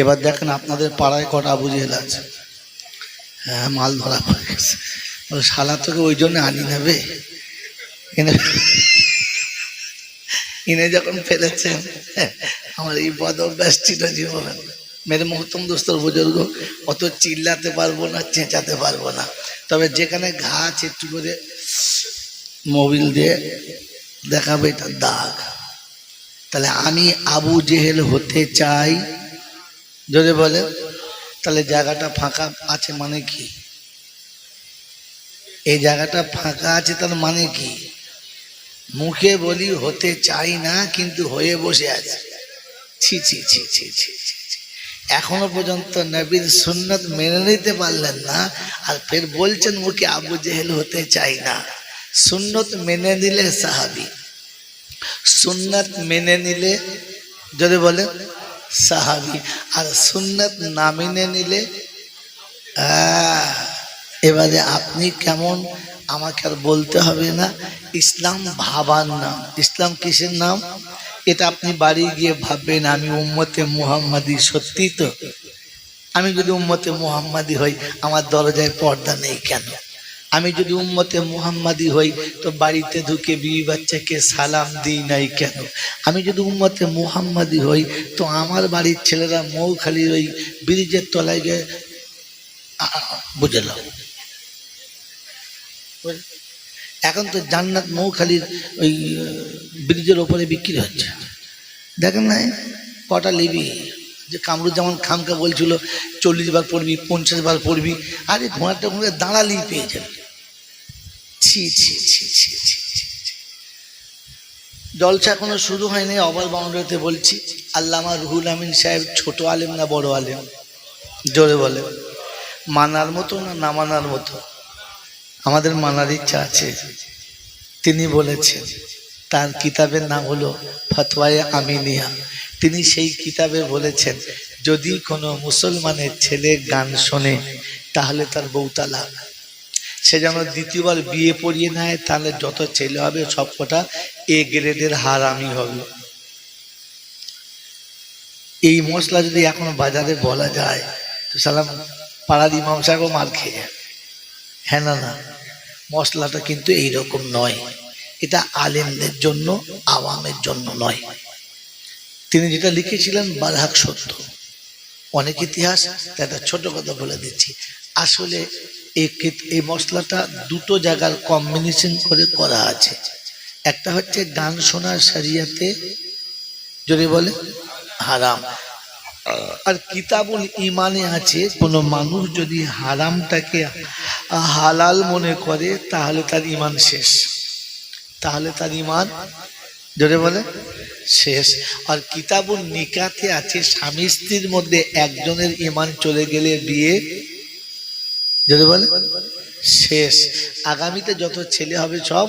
এবার দেখেন আপনাদের পাড়ায় কটা আবু জেহেল আছে। হ্যাঁ, মাল ধরা পড়ে গেছে। শালা তোকে ওই জন্য আনি নেবে, ইনে যখন ফেলেছেন আমার এই বদ অভ্যাস চিরজীবন। মেরে মহতম দোস্তর বুজুর্গ, অত চিল্লাতে পারবো না, চেঁচাতে পারবো না, তবে যেখানে ঘা আছে একটু করে মোবিল দিয়ে দেখাবে এটা দাগ। তাহলে আমি আবু জেহেল হতে চাই, যদি বলে তাহলে জায়গাটা ফাঁকা আছে মানে কি? এই জায়গাটা ফাঁকা আছে তার মানে কি? মুখে বলি হতে চাই না, কিন্তু হয়ে বসে আছে। ছি ছি ছি ছি ছি ছি, এখনো পর্যন্ত নবীর সুন্নত মেনে নিতে পারলেন না, আর ফের বলছেন মুখে আবু জেহেল হতে চাই না। সুন্নত মেনে নিলে সাহাবী, সুন্নত মেনে নিলে যদি বলে সাহাবী, আর সুন্নত না মেনে নিলে এবারে আপনি কেমন আমাকে আর বলতে হবে না। ইসলাম ভাবার নাম, ইসলাম কিসের নাম? এটা আপনি বাড়ি গিয়ে ভাববেন আমি উম্মতে মুহাম্মাদি। সত্যি তো, আমি যদি উম্মতে মুহাম্মাদি হই আমার দরজায় পর্দা নেই কেন? আমি যদি উম্মতে মুহাম্মাদি হই তো বাড়িতে ঢুকে বিবি বাচ্চাকে সালাম দিই নাই কেন? আমি যদি উম্মতে মুহাম্মাদি হই তো আমার বাড়ির ছেলেরা মৌখালির ওই ব্রিজের তলায় গিয়ে বুঝলাম। এখন তো জান্নাত মৌখালির ওই ব্রিজের ওপরে বিক্রি হচ্ছে, দেখেন না কটা লিবি? যে কামরুজ্জামান খামকা বলছিল 40 বার পড়বি, 50 বার পড়বি, আরে ঘোড়াটা ঘুরে দাঁড়ালি পেয়েছেন। ছি ছি ছি ছি ছি, জলসা এখনো শুরু হয়নি, অবল বাউন্ডারিতে বলছি। আল্লামা রুহুল আমিন সাহেব ছোট আলেম না বড় আলেম? জোরে বলে। মানার মতো না না মানার মতো? আমাদের মানার ইচ্ছা আছে। তিনি বলেছেন, তার কিতাবের নাম হলো ফতোয়ায়ে আমিনিয়া। তিনি সেই কিতাবে বলেছেন যদি কোনো মুসলমানের ছেলে গান শোনে তাহলে তার বউ তালাক। সে যেন দ্বিতীয়বার বিয়ে পড়িয়ে নেয়, তাহলে যত ছেলে হবে সবকটা এ গ্রেডের হারামি হবে। এই মশলা যদি এখন বাজারে বলা যায় তো সালাম পাড়ার ইমাম সাহেবও মার খেয়ে যায়। হ্যাঁ না না, মশলাটা কিন্তু এইরকম নয়। এটা আলেমদের জন্য, আওয়ামের জন্য নয়। তিনি যেটা লিখেছিলেন বারহাক সত্য। অনেক ইতিহাস, একটা ছোট কথা বলে দিচ্ছি। আসলে এই মশলাটা দুটো জায়গার কম্বিনেশন করে করা আছে। একটা হচ্ছে গান শোনার শরিয়াতে যদি বলে হারাম, আর কিতাবুল ইমানে আছে কোনো মানুষ যদি হারামটাকে হালাল মনে করে তাহলে তার ইমান শেষ, তাহলে তার ইমান যদি বলে শেষ। আর কিতাবুল নিকাতে আছে স্বামী স্ত্রীর মধ্যে একজনের ইমান চলে গেলে বিয়ে যদি বলে শেষ। আগামীতে যত ছেলে হবে সব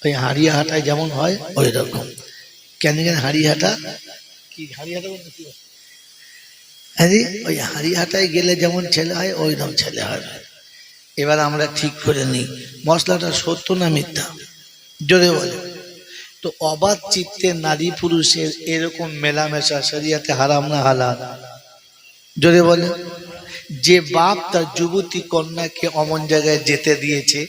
ওই হাড়িয়া হাটায় যেমন হয় ওই রকম। কেন কেন হাড়িহাটা কি? হাড়িহাটা ওই হাড়িহাটায় গেলে যেমন ছেলে হয় ওই রকম ছেলে হবে। এবার আমরা ঠিক করে নিই মশলাটা সত্য না মিথ্যা, জোরে বলে। তো অবাধ চিত্তে নারী পুরুষের এরকম মেলামেশা শরিয়াতে হারাম না হালাল? জোরে বলে। যে বাপ তার যুবতী কন্যাকে অমন জায়গায় যেতে দিয়েছে,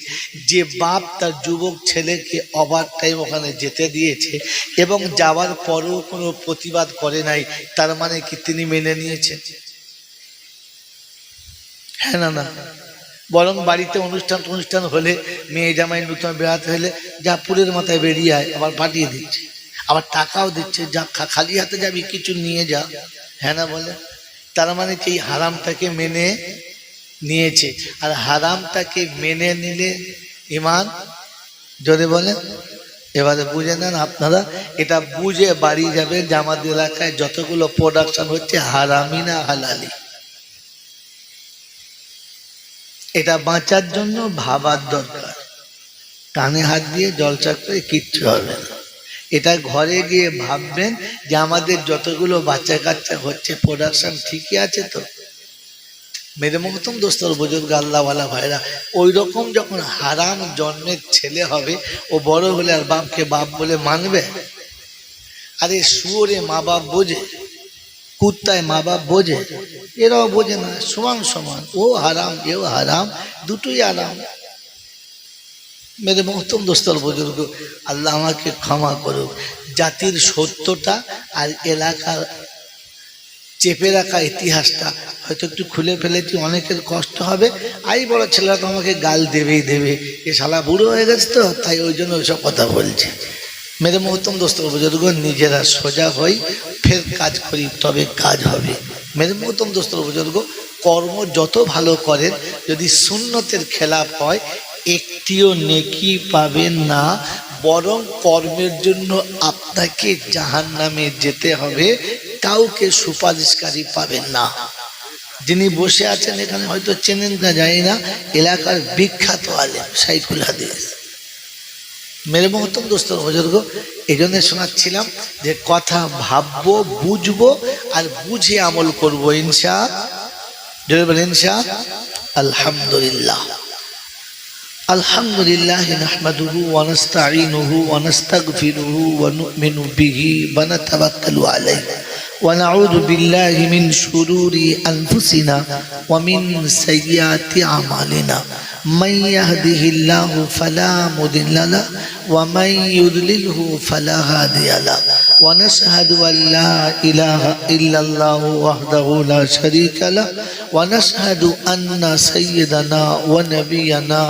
যে বাপ তার যুবক ছেলেকে অবাধ টাইম ওখানে যেতে দিয়েছে এবং যাওয়ার পরেও কোনো প্রতিবাদ করে নাই, তার মানে কি তিনি মেনে নিয়েছেন? হ্যাঁ না না? বরং বাড়িতে অনুষ্ঠান হলে মেয়ে জামাই নতুন বেড়াতে হলে যা পুরের মাথায় বেরিয়ে আয়, আবার পাঠিয়ে দিচ্ছে, আবার টাকাও দিচ্ছে, যা খালি হাতে যাবি কিছু নিয়ে যা। হ্যাঁ না বলে? তার মানে কি হারামটাকে মেনে নিয়েছে। আর হারামটাকে মেনে নিলে ইমান যদি বলে। এবারে বুঝে নেন আপনারা, এটা বুঝে বাড়ি যাবে যে আমাদের এলাকায় যতগুলো প্রোডাকশন হচ্ছে হারামি না হালালি। এটা বাঁচার জন্য ভাবার দরকার। কানে হাত দিয়ে জলসা করে কিচ্ছু হবে না। এটা ঘরে গিয়ে ভাববেন যে আমাদের যতগুলো বাচ্চা কাচ্চা হচ্ছে প্রোডাকশন ঠিকই আছে তো? মেরে মহতম দোস্তর বুজুর্গ আল্লাহওয়ালা ভাইরা, ওই রকম যখন হারাম জন্মের ছেলে হবে ও বড় হলে আর বাপকে বাপ বলে মানবে? আরে শুয়োরে মা বাপ বোঝে, কুত্তায় মা বাপ বোঝে, এরাও বোঝে না, সমান সমান, ও হারাম এও হারাম, দুটোই আরাম। মেরে মোহতম দোস্তর বুজুর্গ, আল্লাহ আমাকে ক্ষমা করুক। জাতির সত্যটা আর এলাকার চেপে রাখা ইতিহাসটা হয়তো একটু খুলে ফেলেছি, অনেকের কষ্ট হবে। আই বড় ছেলেরা তো আমাকে গাল দেবেই দেবে, এ শালা বুড়ো হয়ে গেছে তো, তাই ওই জন্য ওইসব কথা বলছে। মেরে মোহতম দোস্ত বুজুর্গ, নিজেরা সোজা হই, ফের কাজ করি, তবে কাজ হবে। মেরে মোহতম দোস্ত বুজুর্গ, কর্ম যত ভালো করেন, যদি সুন্নতের খেলাফ হয় একটিও নেকি পাবেন না, বরং কর্মের জন্য আপনাকে জাহান্নামে যেতে হবে, কাউকে সুপারিশকারী পাবেন না। যিনি বসে আছেন এখানে হয়তো চেনেন না, জানি না, এলাকার বিখ্যাত আলেম শাইখুল হাদিস। মেরে মোহতম দোস্ত বুজুর্গ, এই জন্য শোনাচ্ছিলাম যে কথা ভাববো, বুঝবো, আর বুঝে আমল করবো ইনশা আলহামদুলিল্লাহ। আলহামদুলিল্লাহ নাহমাদুহু ওয়া নাস্তাঈনুহু ওয়া নাস্তাগফিরুহু ওয়া নু'মিনু বিহি ওয়া নাতাওয়াক্কালু আলাইহি ওয়া নাউযু বিল্লাহি মিন শুরুরি আনফুসিনা ওয়া মিন সাইয়্যাতি আমালিনা। মান ইয়াহদিহিল্লাহু ফালা মুদিল্লা লাহু ওয়া মান ইউদ্লিলহু ফালা হাদিয়া লাহু ওয়া নাশহাদু আল লা ইলাহা ইল্লাল্লাহু ওয়াহদাহু লা শারীকা লাহু ওয়া নাশহাদু আন্না সাইয়্যিদানা ওয়া নাবিয়ানা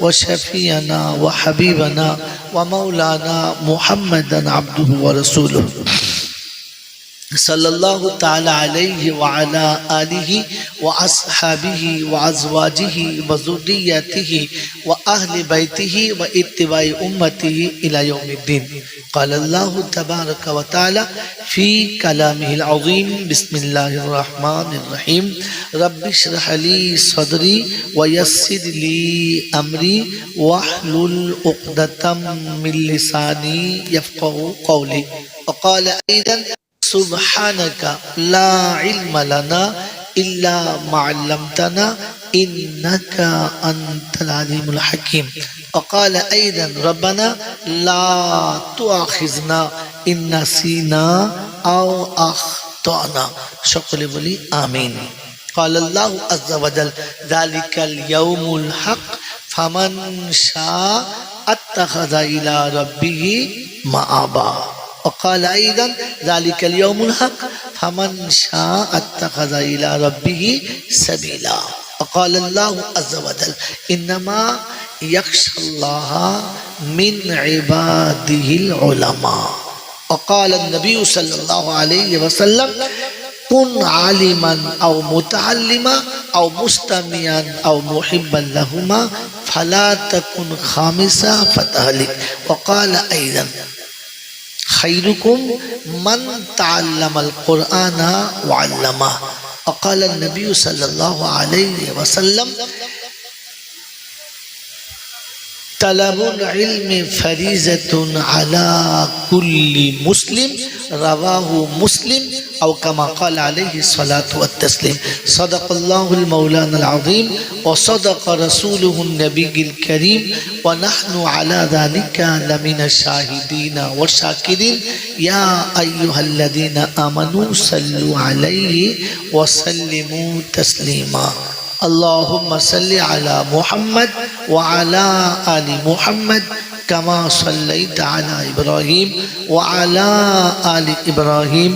وشفينا وحبيبنا ومولانا محمدا عبده ورسوله صلى الله تعالى عليه وعلى آله وأصحابه وأزواجه وذريته وأهل بيته واتباع أمته إلى يوم الدين. قال الله تبارك وتعالى في كلامه العظيم: بسم الله الرحمن الرحيم. رب اشرح لي صدري ويسر لي أمري واحلل عقدة من لساني يفقهوا قولي. وقال أيضا: سبحانك لا علم لنا إلا ما علمتنا إنك أنت العليم الحكيم. وقال أيضا: ربنا لا تؤاخذنا إن نسينا أو أخطأنا. সকলে বলি আমিন। قال الله عز وجل: ذلك اليوم الحق فمن شاء اتخذ إلى ربه مآبا. وقال أيضا: ذلك اليوم الحق فمن شاء اتخذ إلى ربه سبيلا. وقال الله عز وجل: إنما يخشى الله من عباده العلماء. وقال النبي صلى الله عليه وسلم: كن عالما أو متعلما أو مستمعا أو محبا لهما فلا تكن خامسا فتهلك. وقال أيضا: خيركم من تعلم القرآن وعلمه. وقال النبي صلى الله عليه وسلم: طلب العلم فريضة على كل مسلم. رواه مسلم أو كما قال عليه الصلاة والتسليم. صدق الله المولانا العظيم وصدق رسوله النبي الكريم ونحن على ذلك لمن الشاهدين والشاكرين. يا أيها الذين آمنوا صلوا عليه وسلموا تسليما. اللهم صل على محمد وعلى آل محمد كما صليت على إبراهيم وعلى آل إبراهيم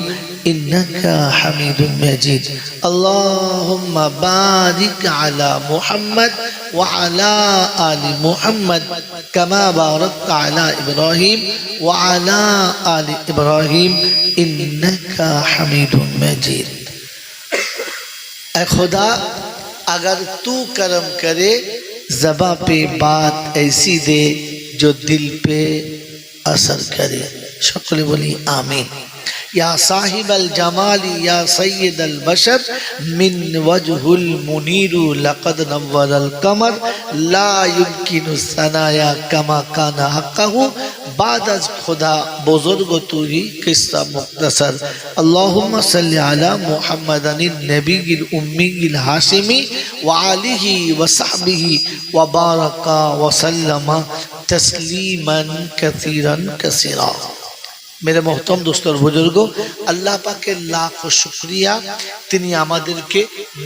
إنك حميد مجيد. اللهم بارك على محمد وعلى آل محمد كما باركت على إبراهيم وعلى آل إبراهيم إنك حميد مجيد. اے خدا، अगर तू करम करे ज़बां पे बात ऐसी दे जो दिल पे असर करे। সকলে বলি আমিন। या साहिब अल जमाली या सैयद अल बशर मिन वजहुल मुनीर लक़द नव्वर अल कमर ला युमकिनु सनाया कमा काना हक़्क़हु बाद अज खुदा बुजुर्ग तू ही किस्सा मुख्तसर। अल्लाहुम्मा सल्लि अला मुहम्मदिन नबील उम्मील हाशिमी व आलिहि व सहबिहि व बारका व सल्लमा तस्लीमन कसीरन कसीरा। मेरे मोहतरम दोस्तों बुजुर्ग, अल्लाह पाकेर लाख शुक्रिया, তিনি আমাদেরকে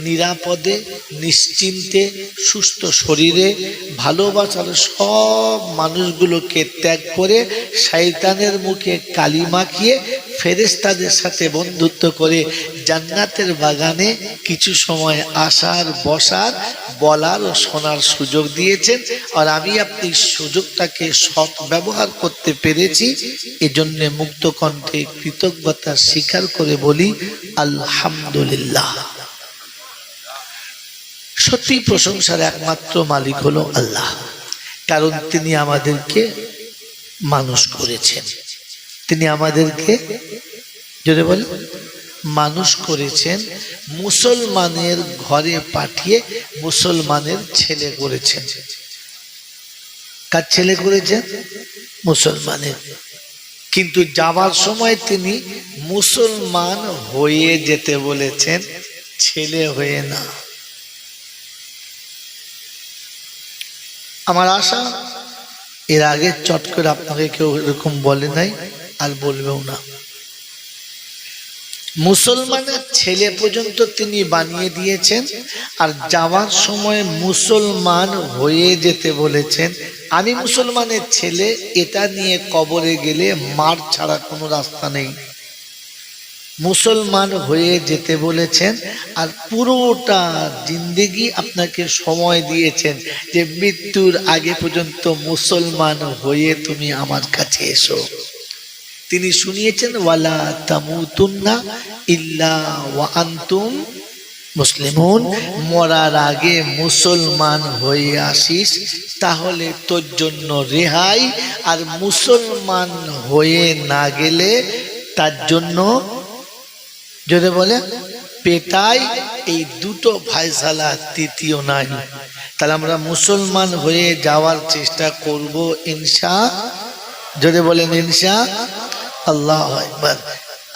নিরাপদে নিশ্চিন্তে সুস্থ শরীরে ভালোবাসার সব মানুষগুলোকে ত্যাগ করে শয়তানের মুখে কালি মাখিয়ে ফেরেশতাদের সাথে বন্ধুত্ব করে জান্নাতের বাগানে কিছু সময় আসার বসার বলার ও শোনার সুযোগ দিয়েছেন। আর আমি আপনি সুযোগটাকে সৎ ব্যবহার করতে পেরেছি, এজন্য মুক্ত কণ্ঠে কৃতজ্ঞতা স্বীকার করে বলি আলহামদুলিল্লাহ। সত্যি প্রশংসার একমাত্র মালিক হলো আল্লাহ, কারণ তিনি আমাদেরকে মানুষ করেছেন, তিনি আমাদেরকে যদি বলে মানুষ করেছেন, মুসলমানের ঘরে পাঠিয়ে মুসলমানের ছেলে করেছেন। কার ছেলে করেছেন? মুসলমানের। কিন্তু যাবার সময় তিনি মুসলমান হয়ে যেতে বলেছেন, ছেলে হয়ে না। আমার আশা এর আগে চট করে আপনাকে কেউ এরকম বলে নাই আর বলবেও না। মুসলমানের ছেলে পর্যন্ত তিনি বানিয়ে দিয়েছেন, আর যাওয়ার সময় মুসলমান হয়ে যেতে বলেছেন। আমি মুসলমানের ছেলে, এটা নিয়ে কবরে গেলে মার ছাড়া কোনো রাস্তা নেই। মুসলমান হয়ে যেতে বলেছেন, আর পুরোটা জিন্দেগি আপনাকে সময় দিয়েছেন যে মৃত্যুর আগে পর্যন্ত মুসলমান হয়ে তুমি আমার কাছে এসো। তিনি শুনিয়েছেন ওয়ালা তামুতুন্না ইল্লা ওয়া আনতুম মুসলিমুন, মরার আগে মুসলমান হয়ে আসিস তাহলে তোর জন্য রেহাই, আর মুসলমান হয়ে না গেলে তার জন্য যদি বলে পেটাই। এই দুটো ফায়সালা, তৃতীয় নাই। তাহলে আমরা মুসলমান হয়ে যাওয়ার চেষ্টা করব ইনশাআল্লাহ। যদি বলেন ইনশাআল্লাহ। আল্লাহু আকবার।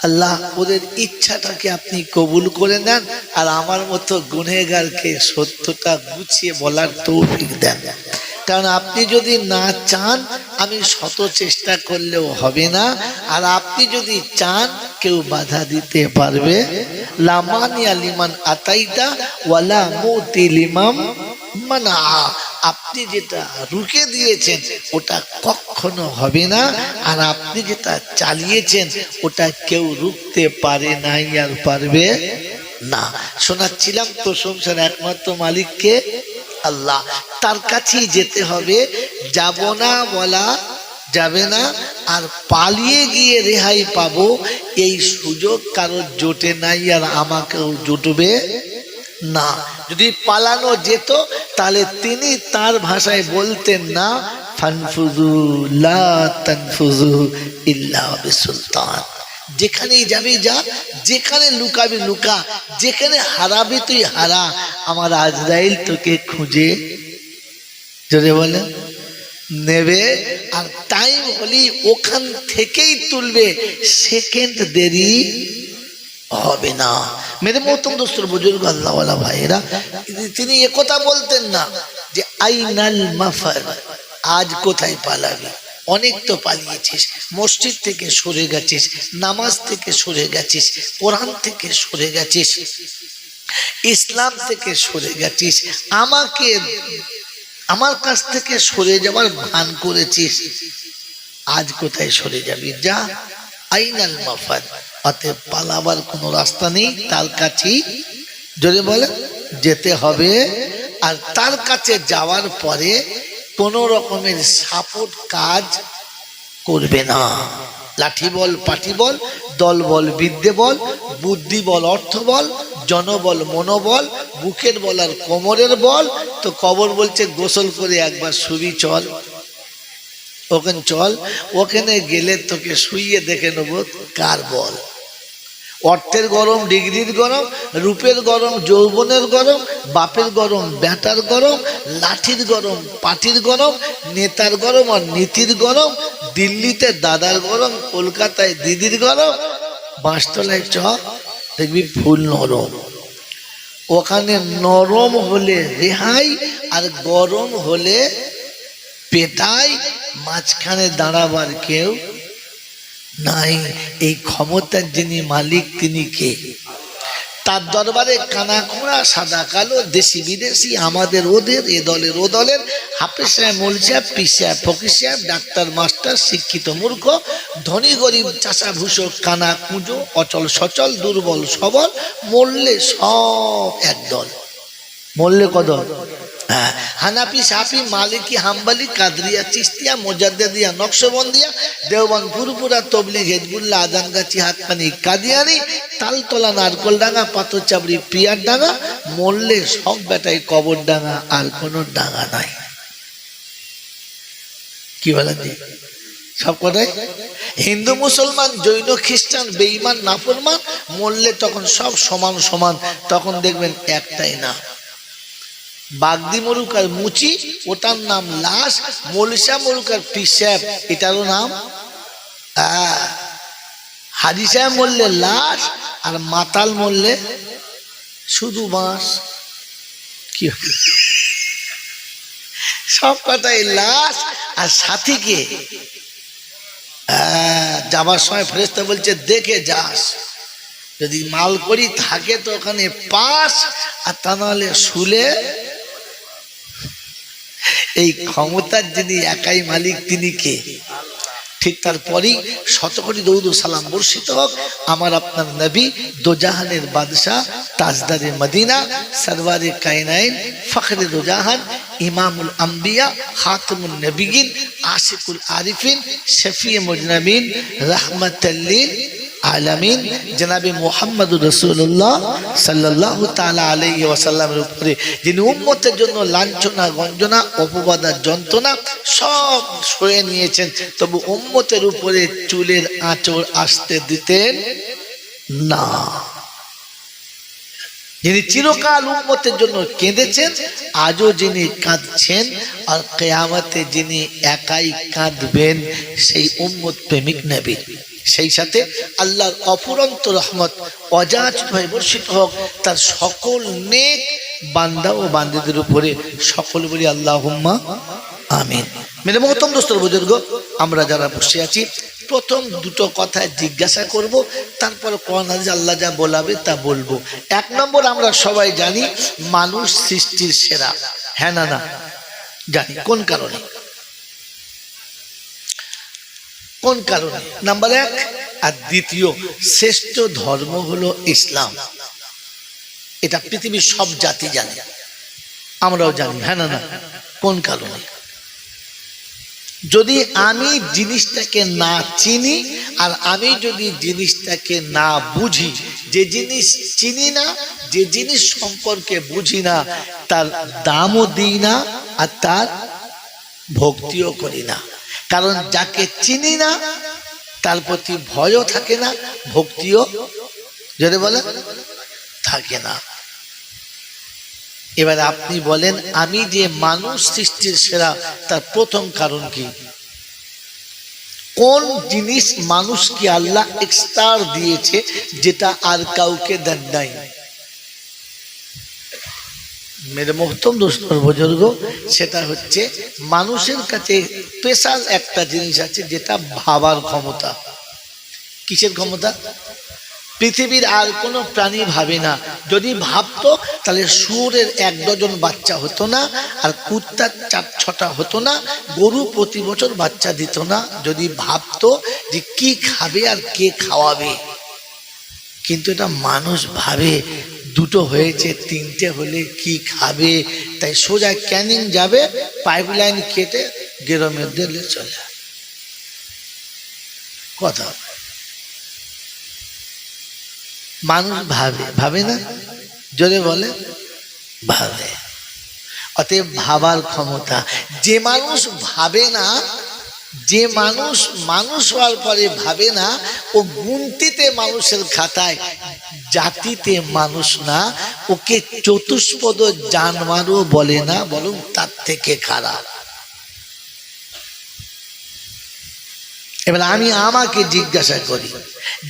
আল্লাহ ওদের ইচ্ছাটাকে আপনি কবুল করে নেন, আর আমার মতো গুনেহগারকে সত্যটা গুছিয়ে বলার তৌফিক দেন। কারণ আপনি যদি না চান, আমি শত চেষ্টা করলেও হবে না, আর আপনি যদি চান কেউ বাধা দিতে পারবে। লামানিয়া লিমান আতাইতা ওয়ালা মুতি লিমাম মানা, আপনি যেটা রুখে দিয়েছেন ওটা কখনো হবে না, আর আপনি যেটা চালিয়েছেন ওটা কেউ রুখতে পারে নাই আর পারবে না। শোনাচ্ছিলাম প্রশংসার একমাত্র মালিককে আল্লাহ, তার কাছেই যেতে হবে। যাব না বলা যাবে না, আর পালিয়ে গিয়ে রেহাই পাবো এই সুযোগ কারোর জোটে নাই, আর আমাকেও জুটবে না। যদি পালানো যেত তাহলে তিনি তার ভাষায় বলতেন না ফানফুজু লা তানফুজু ইল্লা বিসুলতান। যেখানেই যাবি যা, যেখানে লুকাবি লুকা, যেখানে হারাবি তুই হারা, আমার আজরাইল তোকে খুঁজে যদি বলে নেবে, আর টাইম হলেই ওখান থেকেই তুলবে, সেকেন্ড দেরি হবে না। মেরে মোহতরম দোস্তর বুজুর্গ আল্লাহওয়ালা ভাইয়েরা, তিনি একথা বলতেন না যে আইনাল মাফার, আজ কোথায় পালাবি? অনেক তো পালিয়েছিস, মসজিদ থেকে সরে গেছিস, নামাজ থেকে সরে গেছিস, কোরআন থেকে সরে গেছিস, ইসলাম থেকে সরে গেছিস, আমাকে আমার কাছ থেকে সরে যাওয়ার ভান করেছিস, আজ কোথায় সরে যাবি? যা, আইনাল মাফার, অতএব পালাবার কোনো রাস্তা নেই, তার কাছেই যদি বলে যেতে হবে। আর তার কাছে যাওয়ার পরে কোনো রকমের সাপোর্ট কাজ করবে না। লাঠি বল, পাটি বল, দল বল, বিদ্যে বল, বুদ্ধি বল, অর্থ বল, জনবল, মনোবল, বুকের বল আর কোমরের বল। তো কবর বলছে গোসল করে একবার শুবি, চল ওখানে, চল ওখানে গেলে তোকে শুইয়ে দেখে নেবো কার বল। অর্থের গরম, ডিগ্রির গরম, রূপের গরম, যৌবনের গরম, বাপের গরম, বেটার গরম, লাঠির গরম, পাটির গরম, নেতার গরম আর নীতির গরম, দিল্লিতে দাদার গরম, কলকাতায় দিদির গরম, বাঁশতলায় চ দেখবি ফুল নরম। ওখানে নরম হলে রেহাই, আর গরম হলে পেটাই, মাঝখানে দাঁড়াবার কেউ নাই। এই ক্ষমতার যিনি মালিক তিনি কে? তার দরবারে কানাখোড়া সাদা কালো দেশি বিদেশি আমাদের ওদের এ দলের ও দলের হাফেজ সাহেব মৌল সাহেব পীর সাহেব ফকির সাহেব ডাক্তার মাস্টার শিক্ষিত মূর্খ ধনী গরিব চাষা ভূষক কানা কুঁজো অচল সচল দুর্বল সবল মরলে সব একদল। মরলে কদল? হ্যাঁ, হানাফি সাফি মালিকি হাম্বালি কাদরিয়া চিস্তিয়া মোজাদ্দেদিয়া নকশবন্দিয়া দেওবন্দ ফুরপুরা তবলিগ হেজবুল্লাহ আজানগাছি হাতপানি কাদিয়ানি তালতলা নারকলডাঙ্গা পাথর চাবড়ি পিয়ার ডাঙ্গা মরলে সব বেটাই কবর ডাঙ্গা, আর কোনো ডাঙ্গা নাই। কি বলেন? সব কথাই হিন্দু মুসলমান জৈন খ্রিস্টান বেঈমান নাফরমান মরলে তখন সব সমান সমান। তখন দেখবেন একটাই না, বাগদি মরুক আর মুচি ওটার নাম লাশ, মলিশা মরুক আর পীর সাহেব এটারও নাম হাজি সাহেব মরলে লাশ, আর মাতাল মরলে শুধু বাঁশ। কি সব কথাই লাশ। আর সাথীকে যাবার সময় ফেরেশতা বলছে দেখে যাস, যদি মাল করি থাকে তো ওখানে পাস, আর তা নাহলে শুলে। এই ক্ষমতার যিনি একাই মালিক তিনি কে? ঠিক তারপরেই শতকোটি দরুদ ও সালাম বর্ষিত হোক আমার আপনার নবী দোজাহানের বাদশাহ তাজদারে মদিনা সরওয়ারে কায়নাইন ফখরে দোজাহান ইমামুল আম্বিয়া খাতমুন নবিয়িন আশিকুল আরিফিন শফিয়ে মুজনাবিন রাহমাতাল লিল আলামিন জনাবে মুহাম্মদুর রাসূলুল্লাহ সাল্লাল্লাহু তাআলা আলাইহি ওয়াসাল্লামের উপরে যিনি উম্মতের জন্য লাঞ্ছনা গঞ্জনা অপবাদ আর যন্ত্রণা সব সয়ে নিয়েছেন, তবু উম্মতের উপরে চুলের আঁচড় আসতে দিতেন না। যিনি চিরকাল উম্মতের জন্য কেঁদেছেন, আজও যিনি কাঁদছেন, আর কিয়ামতে যিনি একাই কাঁদবেন সেই উম্মত প্রেমিক নবী। সেই সাথে আল্লাহর অফুরন্ত রহমত অযাচিতভাবে বর্ষিত হোক তার সকল নেক বান্দা ও বান্দীদের উপরে। সকল বলি আল্লাহুম্মা আমিন। মেরে মহতরম দোস্তর বুজুর্গ, আমরা যারা বসে আছি প্রথম দুটো কথা জিজ্ঞাসা করব, তারপর কোরআন হাদিস আল্লাহ যা বলাবে তা বলবো। এক নম্বর, আমরা সবাই জানি মানুষ সৃষ্টির সেরা, হ্যাঁ না? না জানি। কোন কারণে? কোন কারণে? নাম্বার এক। আর দ্বিতীয়, শ্রেষ্ঠ ধর্ম হলো ইসলাম। এটা পৃথিবীর সব জাতি জানে, আমরাও জানি, হ্যাঁ না? না কোন কারণে? যদি আমি জিনিসটাকে না চিনি আর আমি যদি জিনিসটাকে না বুঝি, যে জিনিস চিনি না, যে জিনিস সম্পর্কে বুঝি না, তার দামও দিই না আর তার ভক্তিও করি না। কারণ যাকে চিনি না তার প্রতি ভয়ও থাকে না, ভক্তিও যদি বলে থাকে না। এবার আপনি বলেন, আমি যে মানুষ সৃষ্টির সেরা তার প্রথম কারণ কি? কোন জিনিস মানুষকে আল্লাহ এক্সট্রা দিয়েছে যেটা আর কাউকে দেন নাই? মেরে মোহতরম দোস্তর বুজুর্গ, সেটা হচ্ছে মানুষের কাছে স্পেশাল একটা জিনিস আছে, যেটা ভাবার ক্ষমতা। কিসের ক্ষমতা? পৃথিবীর আর কোনো প্রাণী ভাবে না। যদি ভাবতো তাহলে শুয়োরের 1 ডজন বাচ্চা হতো না, আর কুত্তার 4-6টা হতো না, গরু প্রতি বছর বাচ্চা দিত না, যদি ভাবতো যে কি খাবে আর কে খাওয়াবে। কিন্তু এটা মানুষ ভাবে, দুটো হয়েছে 3টে হলে কি খাবে, তাই সোজা ক্যানিং যাবে, পাইপলাইন কেটে গেরমের দিলে চলে। কথা মানুষ ভাবে, ভাবে না? জোরে বলে ভাবে। অতএব ভাবার ক্ষমতা। যে মানুষ ভাবে না, যে মানুষ মানুষ হওয়ার পরে ভাবে না, ও গুনতিতে মানুষের খাতায়, জাতিতে মানুষ না, ওকে চতুষ্পদ জানোয়ারও বলে না, বরং তার থেকে খারাপ। এবার আমি আমাকে জিজ্ঞাসা করি,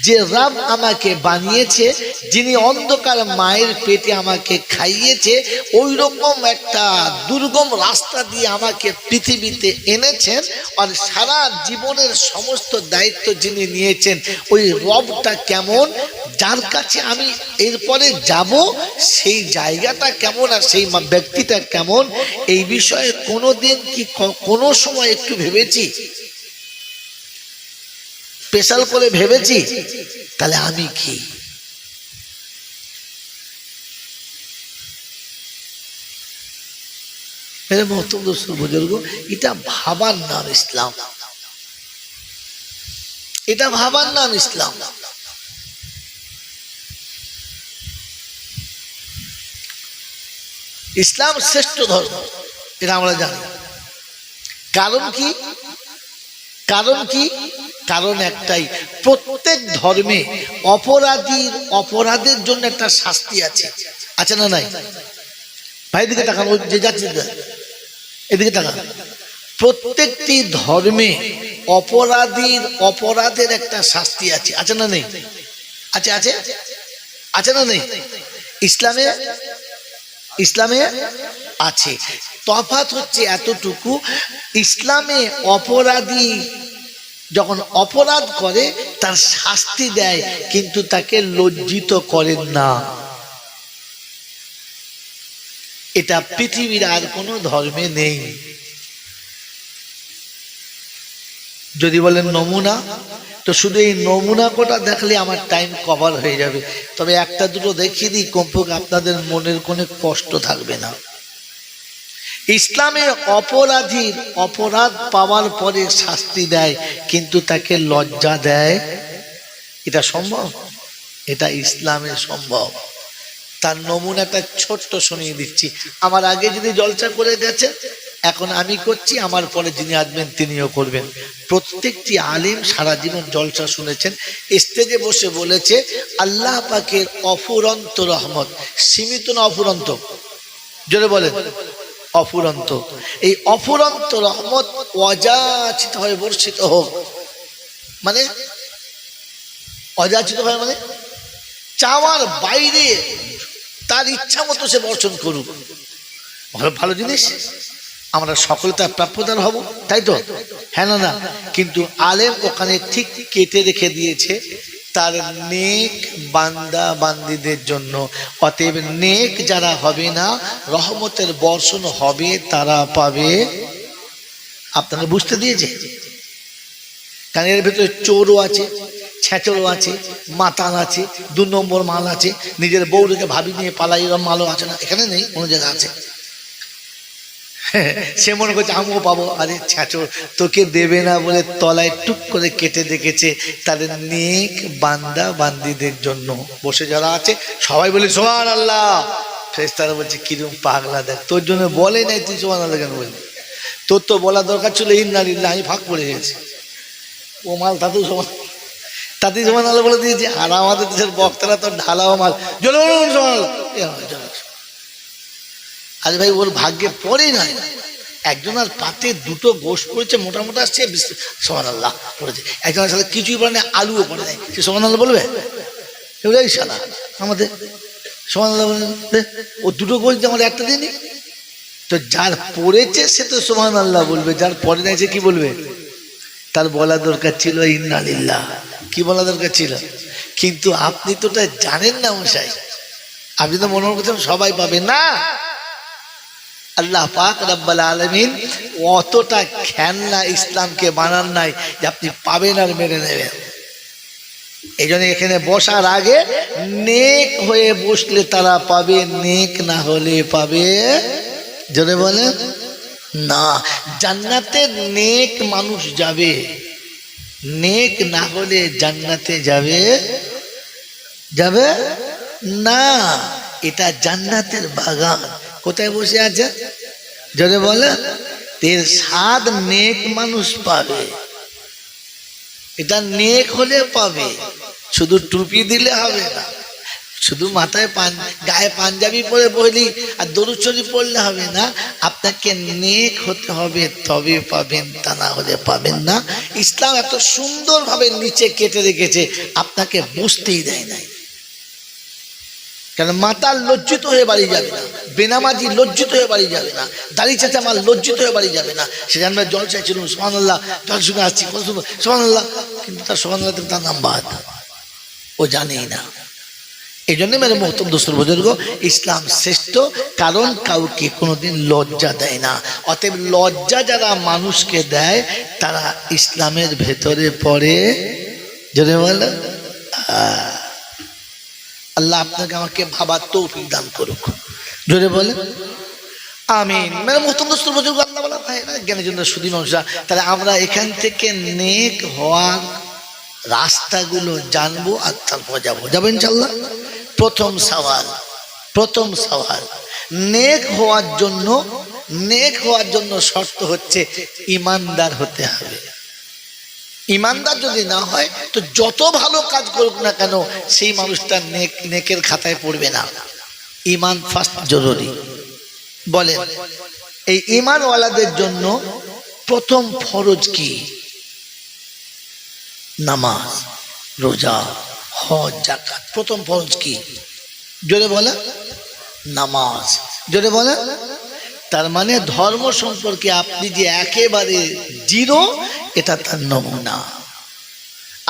যে রব আমাকে বানিয়েছে, যিনি অন্ধকার মায়ের পেটে আমাকে খাইয়েছে, ওই রকম একটা দুর্গম রাস্তা দিয়ে আমাকে পৃথিবীতে এনেছেন, আর সারা জীবনের সমস্ত দায়িত্ব যিনি নিয়েছেন, ওই রবটা কেমন, যার কাছে আমি এরপরে যাব, সেই জায়গাটা কেমন আর সেই ব্যক্তিটা কেমন, এই বিষয়ে কোনোদিন কি কোনো সময় একটু ভেবেছি, স্পেশাল করে ভেবেছি? তাহলে আমি কি? মেরে মোহতরম দোস্ত বুজুর্গ, এটা ভাবার নাম ইসলাম, এটা ভাবার নাম ইসলাম। ইসলাম শ্রেষ্ঠ ধর্ম, এটা আমরা জানি। কারণ কি? কারণ কি? কারণ একটাই, প্রত্যেক ধর্মে অপরাধের জন্য একটা শাস্তি আছে, আছে না নাই? ভাই দিকে তাকান, ওই যে যাচ্ছে এদিকে তাকান। প্রত্যেকটি ধর্মে অপরাধের একটা শাস্তি আছে, আছে না নেই? আছে, আছে, আছে না নেই? ইসলামে আছে। তফাৎ হচ্ছে এতটুকু, ইসলামে অপরাধী যখন অপরাধ করে তার শাস্তি দেয়, কিন্তু তাকে লজ্জিত করেন না। এটা পৃথিবীর আর কোনো ধর্মে নেই। যদি বলেন নমুনা, তো শুধু এই নমুনা কোটা দেখলে আমার টাইম কভার হয়ে যাবে। তবে একটা দুটো দেখিয়ে দিই, কমপক্ষে আপনাদের মনের কোনো কষ্ট থাকবে না। ইসলামে অপরাধীর অপরাধ পাওয়ার পরে শাস্তি দেয়, কিন্তু তাকে লজ্জা দেয়। এটা সম্ভব? এটা ইসলামে সম্ভব। তার নমুনাটা ছোট্ট শুনিয়ে দিচ্ছি। আমার আগে যিনি জলসা করে গেছেন, এখন আমি করছি, আমার পরে যিনি আসবেন তিনিও করবেন। প্রত্যেকটি আলেম সারা জীবন জলসা শুনেছেন, স্টেজে বসে বলেছে আল্লাহ পাকের অফুরন্ত রহমত, সীমিত না অফুরন্ত? জোরে বলেন, অফুরন্ত। এই অফুরন্ত রহমত অযাচিত হয়ে বর্ষিত হোক, মানে অযাচিত হয় মানে চাওয়ার বাইরে তার ইচ্ছা মতো সে বর্ষণ করুক। ভালো জিনিস, আমরা সকলে তার প্রাপ্যতার হব, তাই তো? হ্যাঁ না না? কিন্তু আলেম ওখানে ঠিক কেটে রেখে দিয়েছে তার নেক বান্দা বান্দিদের জন্য। অতএব নেক যারা হবে না, রহমতের বর্ষণ হবে, তারা পাবে। আপনারা বুঝতে দিয়েছে? কারণ এর ভেতরে চোরও আছে, ছেঁচড়ও আছে, মাতাল আছে, 2 নম্বর মাল আছে, নিজের বউ রেখে ভাবি নিয়ে পালাই, এরকম মালও আছে না? এখানে নেই, কোনো জায়গায় আছে। সে মনে করছে আমিও পাবো। আরে ছেঁচড়, তোকে দেবে না বলে তলায় টুক করে কেটে দেখেছে তাদের নেক বান্দা বান্দিদের জন্য। বসে যারা আছে সবাই বলে সুবহানাল্লাহ। ফেরেশতারা বলছে কিরকম পাগলা, দেখ তোর জন্য বলে নাই, তুই সুবহানাল্লাহ কেন বলবি? তোর তো বলা দরকার ছিল ইন্না লিল্লাহি, আমি ফাঁক পড়ে গেছি। ও মাল তাতেই সুবহানাল্লাহ বলে দিয়েছে। আর আমাদের দেশের বক্তারা তো ঢালাও মাল, আরে ভাই, ওর ভাগ্যে পড়ে নাই। একজনের পাতে 2টো গোশ পড়েছে, মোটামোটা আসছে, সুবহানাল্লাহ পড়েছে। একজনের সাথে কিছুই পড়ে নাই, আলুও পড়ে নাই, সে সুবহানাল্লাহ বলবে? এগুলোই শালা আমাদের সুবহানাল্লাহ বলে। ও 2টো গোশ দিয়ে আমার একটা দিনই তো। যার পড়েছে সে তো সুবহানাল্লাহ বলবে, যার পড়ে নাই সে কি বলবে? তার বলা দরকার ছিল ইন্না লিল্লাহ, কি বলা দরকার ছিল? কিন্তু আপনি তো ওটা জানেন না মশাই। আপনি তো মনে করছেন সবাই পাবে না। আল্লাহ পাক রব্বুল আলামিন অতটা খেলনা ইসলামকে বানান নাই যে আপনি পাবেন আর মেরে নেবেন। এই জন্য এখানে বসার আগে নেক হয়ে বসলে তারা পাবে, নেক না হলে পাবে। জোরে বলেন না। জান্নাতে নেক মানুষ যাবে, নেক না হলে জান্নাতে যাবে না। এটা জান্নাতের বাগান। কোথায় বসে আছে? জোরে বলে, এর স্বাদ নেক মানুষ পাবে। এটা নেক হলে পাবে, শুধু টুপি দিলে হবে না। শুধু মাথায় গায়ে পাঞ্জাবি পরে বলি আর দরুদ শরীফ পড়লে হবে না, আপনাকে নেক হতে হবে, তবে পাবেন, তা না হলে পাবেন না। ইসলাম এত সুন্দরভাবে নিচে কেটে রেখেছে, আপনাকে বুঝতেই দেয় নাই। কেন মাতাল লজ্জিত হয়ে বাড়ি যাবে না, বেনামাজি লজ্জিত হয়ে বাড়ি যাবে না, দাড়ি চাচা আমার লজ্জিত হয়ে বাড়ি যাবে না। সে জানবে জল চাইছিলাম সুবহানাল্লাহ, জল শুনে আসছি সুবহানাল্লাহ, কিন্তু তার সুবহানাল্লাহ তার নাম বাদ, ও জানেই না। এই জন্য মেরে মোহতরম দোস্তর বুজুর্গ, ইসলাম শ্রেষ্ঠ, কারণ কাউকে কোনোদিন লজ্জা দেয় না। অতএব লজ্জা যারা মানুষকে দেয় তারা ইসলামের ভেতরে পড়ে। জোরে বলে আল্লাহ আপনাকে আমাকে ভাবার তৌফিক দান করুক। জোরে বলে আমিন। মেরে মোহতরম দোস্তর বুজুর্গ, আল্লাহ বলা ভাইরা, জ্ঞানের জন্য সুধী মানুষরা, তাহলে আমরা এখান থেকে নেক হওয়ার রাস্তাগুলো জানবো আর তারপর যাবো ইনশাআল্লাহ। প্রথম সওয়াল, নেক হওয়ার জন্য শর্ত হচ্ছে ইমানদার হতে হবে। ইমানদার যদি না হয় তো যত ভালো কাজ করুক না কেন সেই মানুষটা নেকের খাতায় পড়বে না। ইমান ফার্স্ট জরুরি। বলেন এই ইমানওয়ালাদের জন্য প্রথম ফরজ কি? নামাজ, রোজা, হজ, যাকাত। প্রথম ফরজ কি? জোরে বলে নামাজ। জোরে বলে, তার মানে ধর্ম সম্পর্কে আপনি যে একেবারে জিরো, এটা তার নমুনা।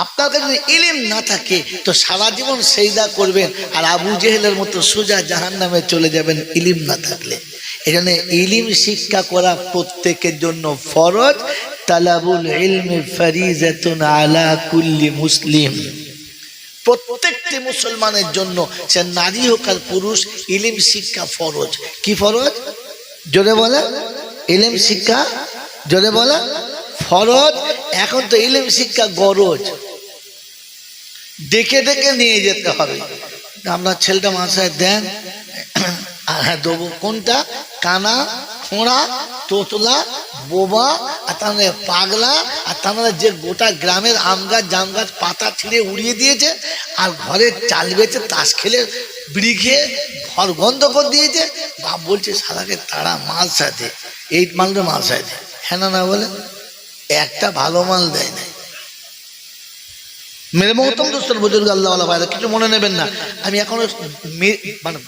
আপনার কাছে যদি ইলম না থাকে তো সারা জীবন সেজদা করবেন আর আবু জেহেলের মতো সোজা জাহান্নামে চলে যাবেন ইলম না থাকলে। এই জন্য ইলম শিক্ষা করা প্রত্যেকের জন্য ফরজ। তালাবুল ইলমি ফারিজাতুন আলা কুল্লি মুসলিম। প্রত্যেকটি মুসলমানের জন্য, সে নারী হোক আর পুরুষ, ইলম শিক্ষা ফরজ। কি ফরজ? জোরে বলে ইলম শিক্ষা। জোরে বলে ফরজ। এখন তো ইলম শিক্ষা গরজ, ডেকে ডেকে নিয়ে যেতে হবে। আমরা ছেলেটা মাসায় দেন, হ্যাঁ দেবো। কোনটা? কানা, খোঁড়া, তোতলা, বোবা, আর তার মানে পাগলা, আর তার মানে যে গোটা গ্রামের আম গাছ জাম গাছ পাতা ছিঁড়ে উড়িয়ে দিয়েছে, আর ঘরে চাল বেচে তাস খেলে বিড়ি খেয়ে ঘর বন্ধ করে দিয়েছে। বাপ বলছে সারাকে তারা মাল সাথে, এই মালটা মাল সাথে, হ্যাঁ না বলে একটা ভালো মাল দেয় না। মেরে মোহতরম দোস্তর বুজুর্গ, আল্লাহ ভাইরা কিছু মনে নেবেন না, আমি এখনো মানে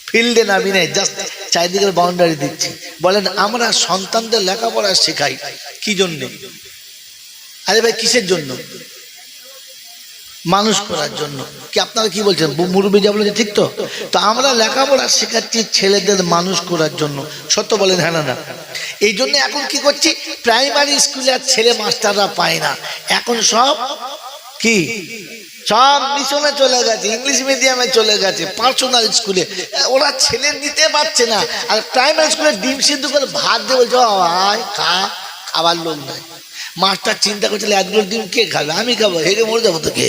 ফিল্ডে নামি নাই, জাস্ট চারিদিকের বাউন্ডারি দিচ্ছি। বলেন আমরা সন্তানদের লেখাপড়া শেখাই কি জন্যে? আরে ভাই কিসের জন্য? মানুষ করার জন্য। কি আপনারা কি বলছেন? মুরব্বী যা বলেছে ঠিক তো? তো আমরা লেখাপড়া শেখাচ্ছি ছেলেদের মানুষ করার জন্য। সত্য বলেন হ্যাঁ না? এই জন্য এখন কি করছি, প্রাইমারি স্কুলে আর ছেলে মাস্টাররা পায় না, এখন সব কি সব মিশনে চলে গেছে, ইংলিশ মিডিয়ামে চলে গেছে, পার্সোনাল স্কুলে। ওরা ছেলে নিতে পারছে না, আর প্রাইমারি স্কুলে ডিম সিদ্ধ করে ভাত দিয়ে বলছে ভাই খাবার লোক নাই। মাস্টার চিন্তা করছিল এতগুলো ডিম কে খাবে? আমি খাবো, হেগে মরে যাবো তো কে?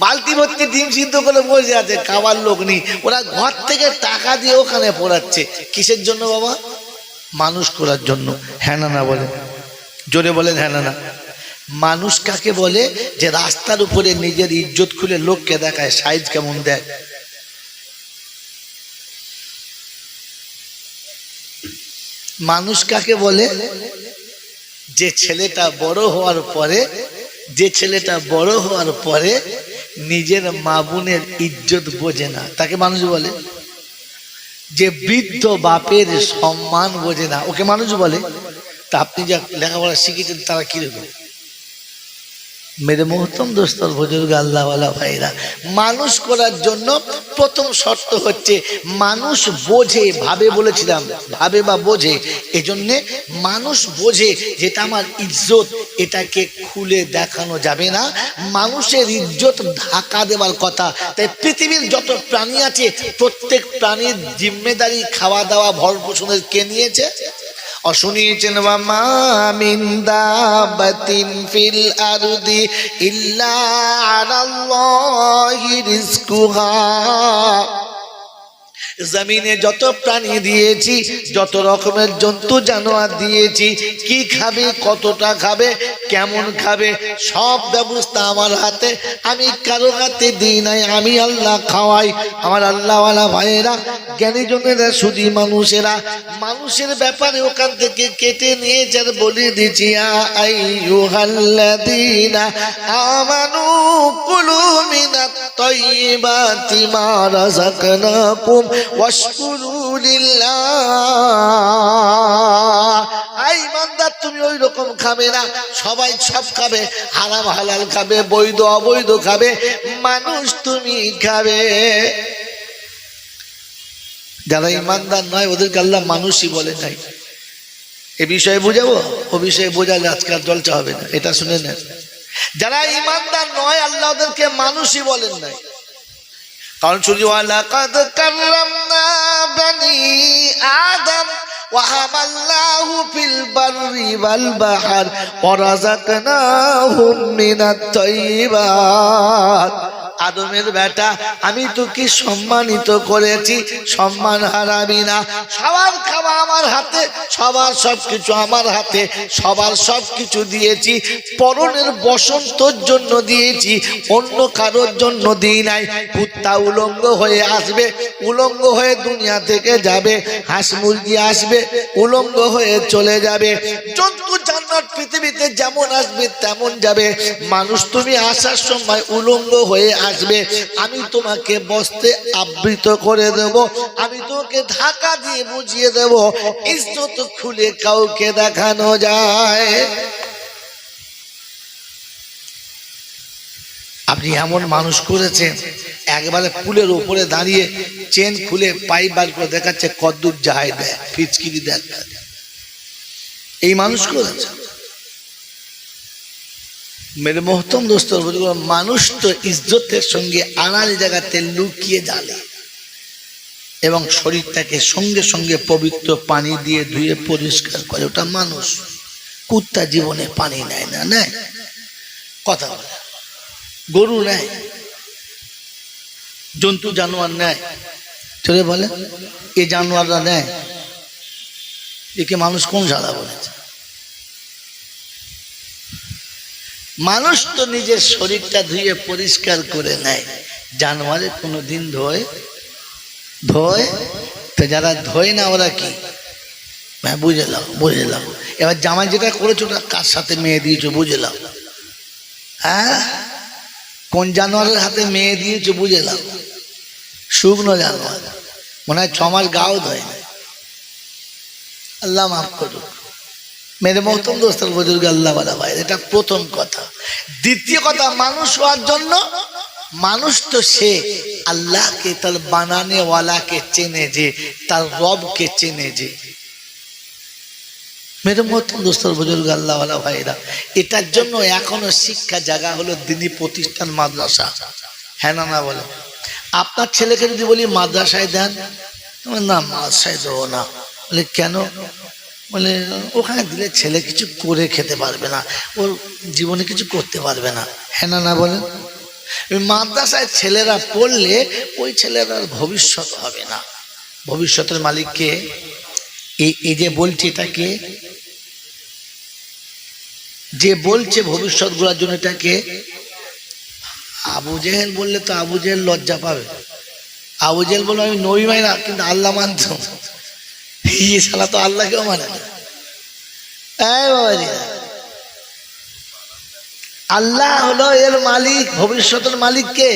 বালতি ভর্তি ডিম সিদ্ধ করে বসে আছে, খাবার লোক নেই। ওরা ঘর থেকে টাকা দিয়ে ওখানে পড়াচ্ছে। কিসের জন্য বাবা? মানুষ করার জন্য। হ্যাঁ না বলে? জোরে বলেন হ্যাঁ না? মানুষ কাকে বলে? যে রাস্তার উপরে নিজের ইজ্জত খুলে লোককে দেখায় সাইজ কেমন দেয়। মানুষ কাকে বলে? যে ছেলেটা বড় হওয়ার পরে নিজের মা বোনের ইজ্জত বোঝে না, তাকে মানুষ বলে। যে বৃদ্ধ বাপের সম্মান বোঝে না, ওকে মানুষ বলে। তা আপনি যা লেখাপড়া শিখেছেন তারা কিরকম? মেরে মোহতরম দোস্তর বুজুর্গ, আল্লাহওয়ালা ভাইরা, মানুষ করার জন্য প্রথম শর্ত হচ্ছে মানুষ বোঝে, ভাবে বলেছিলাম, ভাবে বা বোঝে। এজন্যে মানুষ বোঝে যেটা আমার ইজ্জত, এটাকে খুলে দেখানো যাবে না। মানুষের ইজ্জত ঢাকা দেওয়ার কথা। তাই পৃথিবীর যত প্রাণী আছে প্রত্যেক প্রাণীর জিম্মেদারি খাওয়া দাওয়া ভরণ পোষণের কে নিয়েছে? অশুনিয়েছেন ওয়ামা মিন দাবাতিন ফিল আরদি ইল্লা আলাল্লাহি রিজকুহা। জমিনে যত প্রাণী দিয়েছি, যত রকমের জন্তু জানোয়ার দিয়েছি, কি খাবে, কতটা খাবে, কেমন খাবে, সব ব্যবস্থা আমার হাতে। আমি কারো হাতে দিই নাই, আমি আল্লাহ খাওয়াই। আমার আল্লাহওয়ালা ভাইয়েরা, জ্ঞানীজনেরা, শুধু মানুষেরা, মানুষের ব্যাপারে ওখান থেকে কেটে নিয়েছে আর বলে দিচ্ছি, আইয়ুহাল্লাযীনা আমানু কুলু মিনাত তাইয়্যিবাতি মা রাযাকনাকুম ওয়াশকুরু লিল্লাহ। আই বান্দা, তুমি ওই রকম খাবে না, সবাই সব খাবে, হারাম হালাল খাবে, বৈধ অবৈধ খাবে, মানুষ তুমি খাবে। যারা ইমানদার নয় ওদেরকে আল্লাহ মানুষই বলে নাই। এ বিষয়ে বুঝাবো, ও বিষয়ে বোঝালে আজকাল জলচা হবে না, এটা শুনে নেন। যারা ইমানদার নয় আল্লাহ ওদেরকে মানুষই বলেন নাই, কারণ শুধু ওয়ালাকাদ কাররামনা বানি আদম ওয়া হামালনাহু ফিল বাররি ওয়াল বাহর ওয়া রাযাকনাহুম মিনাত তাইয়্যিবাত। আদমের বেটা, আমি তোকে সম্মানিত করেছি, সম্মান হারাবি না। সবার খাওয়া আমার হাতে, সবার সবকিছু আমার হাতে, সবার সবকিছু দিয়েছি। পরনের বসন্তর জন্য দিয়েছি, অন্য কারোর জন্য দিই নাই। কুত্তা উলঙ্গ হয়ে আসবে, উলঙ্গ হয়ে দুনিয়া থেকে যাবে, হাঁস মুরগি আসবে, উলঙ্গ হয়ে চলে যাবে। জন্তু জানোয়ার পৃথিবীতে যেমন আসবে তেমন যাবে। মানুষ তুমি আসার সময় উলঙ্গ হয়ে আসবে, আমি তোমাকে বস্ত্রে আবৃত করে দেব, আমি তোমাকে ঢাকা দিয়ে বুঝিয়ে দেব। ইজ্জত খুলে কাউকে দেখানো যায়? আপনি এমন মানুষ করেছেন, একবারে পুলের উপরে দাঁড়িয়ে চেন খুলে পাইপ বার করে দেখাচ্ছে কদ্দুর যায় দেয়, ফিচকিরি দেখ, এই মানুষ করেছে। মেরে মোহতম দোস্ত, মানুষ তো ইজ্জতের সঙ্গে আড়ালে জায়গাতে লুকিয়ে জ্বালে এবং শরীরটাকে সঙ্গে সঙ্গে পবিত্র পানি দিয়ে ধুয়ে পরিষ্কার করে, ওটা মানুষ। কুত্তা জীবনে পানি নেয় না, নেয় কথা বলে, গরু নেয়, জন্তু জানোয়ার নেয়, চলে বলে এই জানোয়াররা নেয়, একে মানুষ কোন সাদা বলেছে? মানুষ তো নিজের শরীরটা ধুয়ে পরিষ্কার করে নেয়, জানোয়ারে কোনোদিন ধোয়? তো যারা ধোয় না ওরা কি? হ্যাঁ, বুঝলাম। এবার জামাই যেটা করেছো ওটা কার সাথে মেয়ে দিয়েছো বুঝলাম। হ্যাঁ, কোন জানোয়ারের হাতে মেয়ে দিয়েছো বুঝলাম। শুকনো জানোয়ার, মনে হয় 6 মাস গাও ধোয় না। আল্লাহ মাফ করুক। মেরে মহতম দোস্তার বুজুর্গ আল্লাহ ওয়ালা ভাই, এটা প্রথম কথা। দ্বিতীয় কথা, মানুষ হওয়ার জন্য মানুষ তো সে আল্লাহকে, তার বানানে ওয়ালাকে চেনে, যে তার রবকে চেনে। যে মেরে মহতম দোস্তার বুজুর্গ আল্লাহ ওয়ালা ভাইরা, এটার জন্য এখনো শিক্ষা জায়গা হলো দিনী প্রতিষ্ঠান, মাদ্রাসা। হ্যাঁ না বলে? আপনার ছেলেকে যদি বলি মাদ্রাসায় দেন, না মাদ্রাসায় দেবো না। বলে কেন? বলে ওখানে দিলে ছেলে কিছু করে খেতে পারবে না, ওর জীবনে কিছু করতে পারবে না। হ্যাঁ না বলে? মাদ্রাসায় ছেলেরা পড়লে ওই ছেলেরার ভবিষ্যৎ হবে না। ভবিষ্যতের মালিককে এই যে বলছে, এটাকে যে বলছে ভবিষ্যৎ গুলার জন্য, এটাকে আবু জেহেল বললে তো আবু জেহেল লজ্জা পাবে। আবু জেহেল বললো আমি নবী মানি না, কিন্তু আল্লাহ মানত। এই শালা তো আল্লাহকেও মানে না। আল্লাহ হলো এর মালিক, ভবিষ্যতের মালিক কে?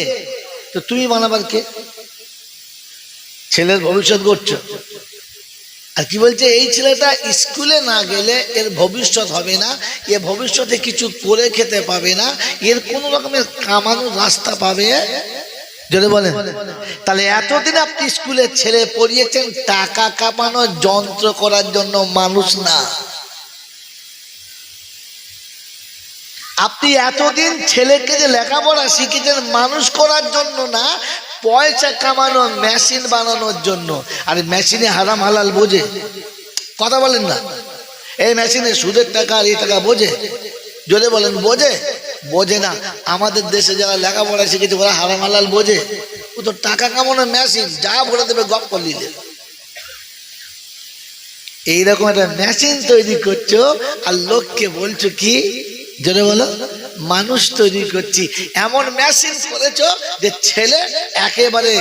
তো তুমি বানাবার কে? ছেলের ভবিষ্যৎ করছো। আর কি বলছে, এই ছেলেটা স্কুলে না গেলে এর ভবিষ্যৎ হবে না, এ ভবিষ্যতে কিছু করে খেতে পাবে না, এর কোন রকমের কামানোর রাস্তা পাবে। যদি বলেন, তাহলে এতদিন আপনি স্কুলে ছেলে পড়িয়েছেন টাকা কামানোর যন্ত্র করার জন্য, মানুষ না। আপনি এতদিন ছেলেকে যে লেখাপড়া শিখেছেন মানুষ করার জন্য না, পয়সা কামানোর মেশিন বানানোর জন্য। আর মেশিনে হারাম হালাল বোঝে? কথা বলেন না। এই মেশিনে সুদের টাকা আর এই টাকা বোঝে? যদি বলেন বোঝে? বোঝে না। আমাদের দেশে যারা লেখাপড়া শিখেছে ওরা হারাম হালাল বোঝে? ও তো টাকা কামানোর মেশিন, যা বলে দেবে গপ করলি। এইরকম একটা মেশিন তৈরি করছো আর লোককে বলছো কি, জোরে বলো, মানুষ তৈরি করছি। এমন মেশিন করেছো যে ছেলে একেবারে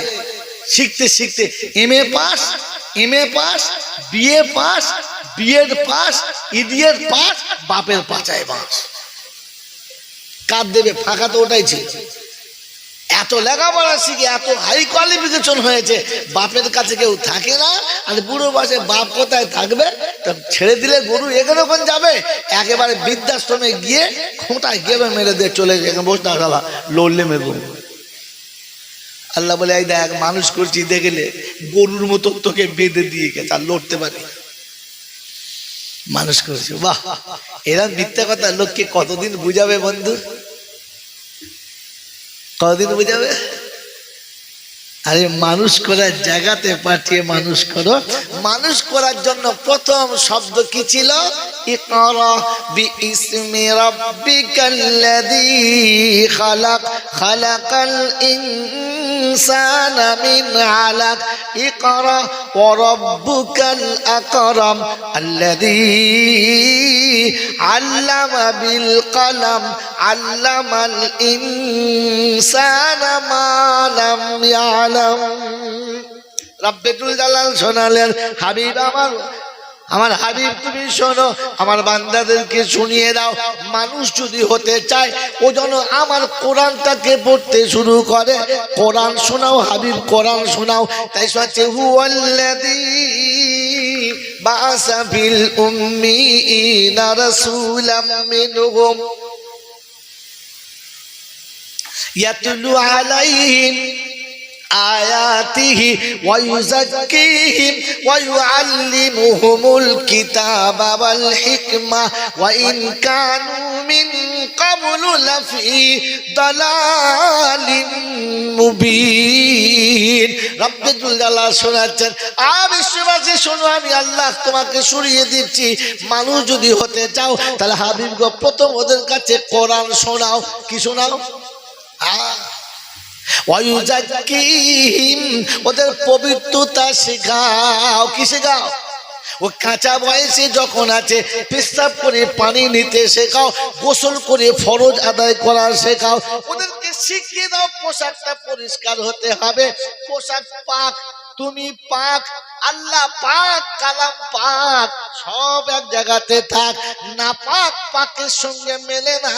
শিখতে শিখতে MA pass, BA pass, BEd pass, ইডিএড পাস, বাপের পাচায় বাস। কার দেবে? ফাঁকা তো ওটাই ছিল। এত লেখাপড়া শিখে এত হাই কোয়ালিফিকেশন হয়েছে, বাপের কাছে কেউ থাকে না। আর বুড়ো বয়সে বাপ কোথায় থাকবে? ছেড়ে দিলে গরু এখানে যাবে, একেবারে বৃদ্ধাশ্রমে গিয়ে খোঁটায় গেবে মেরে দিয়ে চলে যায়, বস না সালা লড়লে মেরব। আল্লাহ বলে এই দেখ মানুষ করছি, দেখলে গরুর মতো তোকে বেঁধে দিয়ে গেছে, আর লড়তে পারি মানুষ করছি। বাহ, এরা মিথ্যা কথা লোককে কতদিন বুঝাবে বন্ধু, কতদিন বুঝাবে? আরে মানুষ করার জায়গাতে পাঠিয়ে মানুষ করো। মানুষ করার জন্য প্রথম শব্দ কি ছিল? ইকরা বিইসমি রাব্বিকাল্লাযী খালাক, খালাকাল ইনসানা মিন আলাক, ইকরা ওয়া রাব্বুকাল আকরাম আল্লাযী আল্লামা বিল কলম, আল্লামাল ইনসানা মা লাম ইয়ালাম। রব্বুল জালাল শোনালেন, হাবিব আমার হাবিব তুমি শোনো, আমার বান্দাদেরকে শুনিয়ে দাও, মানুষ যদি হতে চায় ও যেন আমার কোরআনটাকে পড়তে শুরু করে। কোরআন শোনাও হাবিব, কোরআন শোনাও। তাই হচ্ছে হুয়াল্লাযী বাআসা ফিল উম্মিয়িনা রাসূলাম মিনহুম ইয়াতলু আলাইহিম আয়াতিহি ওয়া ইউযাক্কিহিম ওয়া ইউআল্লিমুহুমুল কিতাবা ওয়াল হিকমা ওয়া ইন কানু মিন ক্বাবলু লাফি দালালিন মুবিন। রব্বুল জালাল শোনাচ্ছেন, বিশ্ববাসী শোনো, আমি আল্লাহ তোমাকে শুনিয়ে দিচ্ছি, মানুষ যদি হতে চাও তাহলে হাবিব গো প্রথম ওদের কাছে কোরআন শোনাও। কি শোনাও? ওদের পবিত্রতা শেখাও। কি শেখাও? ও কাঁচা বয়সে যখন আছে পেশাব করে পানি নিতে শেখাও, গোসল করে ফরজ আদায় করা শেখাও। ওদেরকে শিখিয়ে দাও পোশাকটা পরিষ্কার হতে হবে, পোশাক পাক, তুমি পাক, আল্লাহ পাক, কালাম পাক, সব এক জায়গাতে থাক। না পাক পাকের সঙ্গে মেলে না,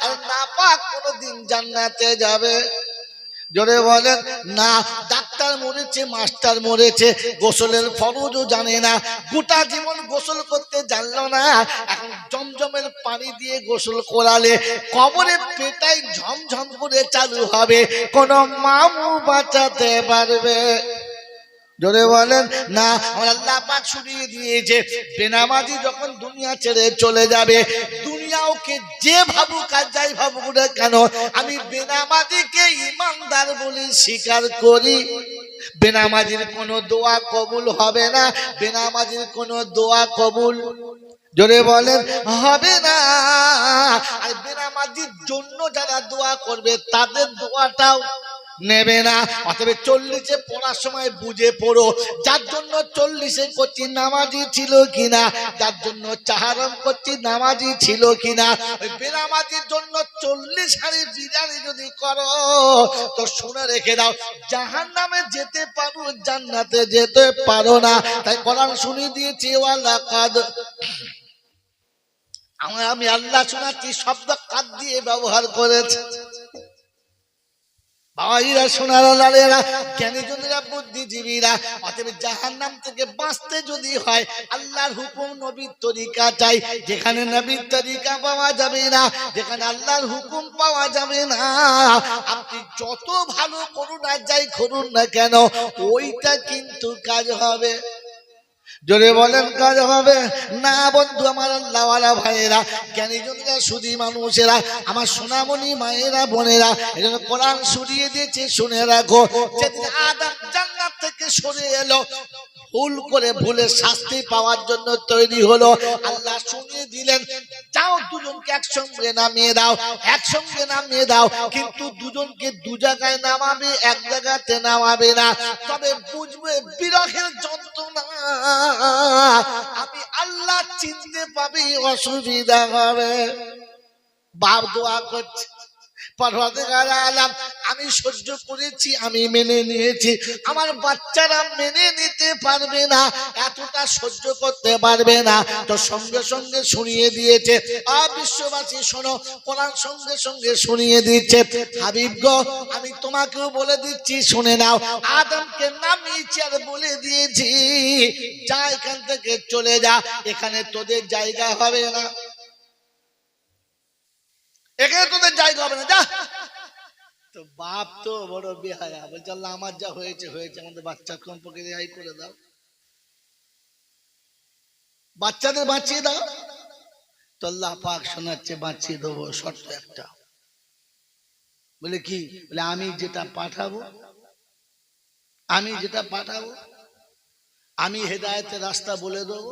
আর না পাক কোনোদিন জান্নাতে যাবে? জোরে বলেন না। ডাক্তার মরেছে, মাস্টার মরেছে, গোসলের ফরজও জানে না, গোটা জীবন গোসল করতে জানলো না, এখন জমজমের পানি দিয়ে গোসল করালে কবরে পেটাই ঝমঝম করে চালু হবে, কোন মামু বাঁচাতে পারবে? জোরে বলেন না। আল্লাহ পাক শুনিয়ে দিয়েছে, বেনামাজি যখন দুনিয়া ছেড়ে চলে যাবে, দুনিয়া ওকে যে ভাবুক আর যাই ভাবুক না কেন, আমি বেনামাজিকে ইমানদার বলে স্বীকার করি। বেনামাজির কোনো দোয়া কবুল হবে না, বেনামাজির কোনো দোয়া কবুল, জোরে বলেন, হবে না। আর বেনামাজির জন্য যারা দোয়া করবে তাদের দোয়াটাও নেবে না। অতএব 40-এ পড়ার সময় বুঝে পড়ো, যার জন্য 40-এ করছি নামাজি ছিল কিনা, যার জন্য চাহারম করছি নামাজি ছিল কিনা। ওই বেনামাজির জন্য 40 হাড়ি বিরিয়ানি যদি করো তো শুনে রেখে দাও, জাহান্নামে যেতে পারো, জান্নাতে যেতে পারো না। তাই কোরআন শুনিয়ে দিয়েছি, ওয়ালাকাদ, আমি আল্লাহ শোনাচ্ছি, শব্দ কাদ দিয়ে ব্যবহার করেছে। ভাইরা সোনার লালেরা, জ্ঞানীজনেরা, বুদ্ধিজীবীরা, অতএব জাহান্নাম থেকে বাঁচতে যদি হয় আল্লাহর হুকুম নবীর তরিকা চাই। যেখানে নবীর তরিকা পাওয়া যাবে না, যেখানে আল্লাহর হুকুম পাওয়া যাবে না, আপনি যত ভালো করুন আর যাই করুন না কেন, ওইটা কিন্তু কাজ হবে। জোরে বলেন, কাজ হবে না। বন্ধু আমার, আল্লাহওয়ালা ভাইয়েরা, জ্ঞানীজনেরা, সুধী মানুষেরা, আমার সোনামণি মায়েরা, বোনেরা, এজন্য কোরআন শুনিয়ে দিয়েছে, শুনে রাখো। যেদিন আদম জান্নাত থেকে সরে এলো, ভুল করে ভুলে শাস্তি পাওয়ার জন্য তৈরি হলো, আল্লাহ শুনিয়ে দিলেন, যাও দুজন দুজনকে একসঙ্গে নামিয়ে দাও, একসঙ্গে নামিয়ে দাও, কিন্তু দুজনকে দু জায়গায় নামাবে, এক জায়গাতে নামাবে না। তবে বুঝবে বিরহের যন্ত্রণা, আমি আল্লাহ চিনতে পাবি, অসুবিধা হবে। বাপ দোয়া করছে, পরওয়ারদিগার আলম আমি সহ্য করেছি, আমি মেনে নিয়েছি, আমার বাচ্চারা মেনে নিতে পারবে না, এতটা সহ্য করতে পারবে না। তো সঙ্গে সঙ্গে শুনিয়ে দিয়েছে, বিশ্ববাসী শোনো, কোরআন সঙ্গে সঙ্গে শুনিয়ে দিচ্ছে। হাবিব গো, আমি তোমাকেও বলে দিচ্ছি, শুনে নাও। আদমকে নামিয়েছি আর বলে দিয়েছি, যা এখান থেকে চলে যা, এখানে তোদের জায়গা হবে না, এখানে তোদের জায়গা হবে না, যা। তো বাপ তো বড় বেহায়া, বলছে আল্লাহ আমার যা হয়েছে হয়েছে, আমাদের বাচ্চা কমপক্ষে রেহাই করে দাও, বাচ্চাদের বাঁচিয়ে দাও। তো আল্লাহ পাক শোনাচ্ছে, বাঁচিয়ে দেবো, শর্ত একটা। বলে কি? বলে আমি যেটা পাঠাবো, আমি যেটা পাঠাবো, আমি হেদায়েতের রাস্তা বলে দেবো,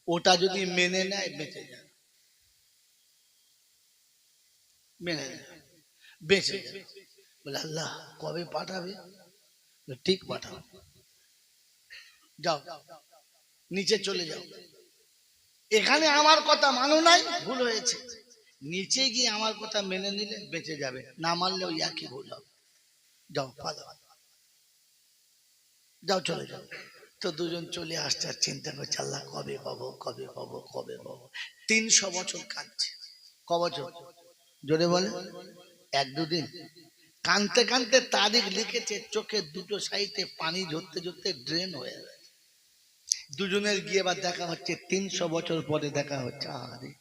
ওটা যদি মেনে নেয় বেঁচে যায়, মেনে নেয় বেঁচে যায়। বলে আল্লাহ কবে পাঠাবে? ঠিক পাঠাও, যাও নিচে চলে যাও, এখানে আমার কথা মানো নাই, ভুল হয়েছে, নিচে গিয়ে আমার কথা মেনে নিলে বেঁচে যাবে, না মানলে ওই একই ভুল হবে, যাও পালাও, যাও চলে যাও। তো দুজন চলে আসছে, আর চিন্তা করছে আল্লাহ কবে পাবো, কবে পাবো, কবে পাবো। 300 বছর কাঁদছে। ক বছর? জোরে বলে। 1-2 দিন কানতে কানতে তারিখ লিখেছে, চোখের দুটো সাইডে পানি ঝরতে ঝরতে ড্রেন হয়ে গেছে। দুজনের গিয়ে এবার দেখা হচ্ছে, 300 বছর পরে দেখা হচ্ছে। আরে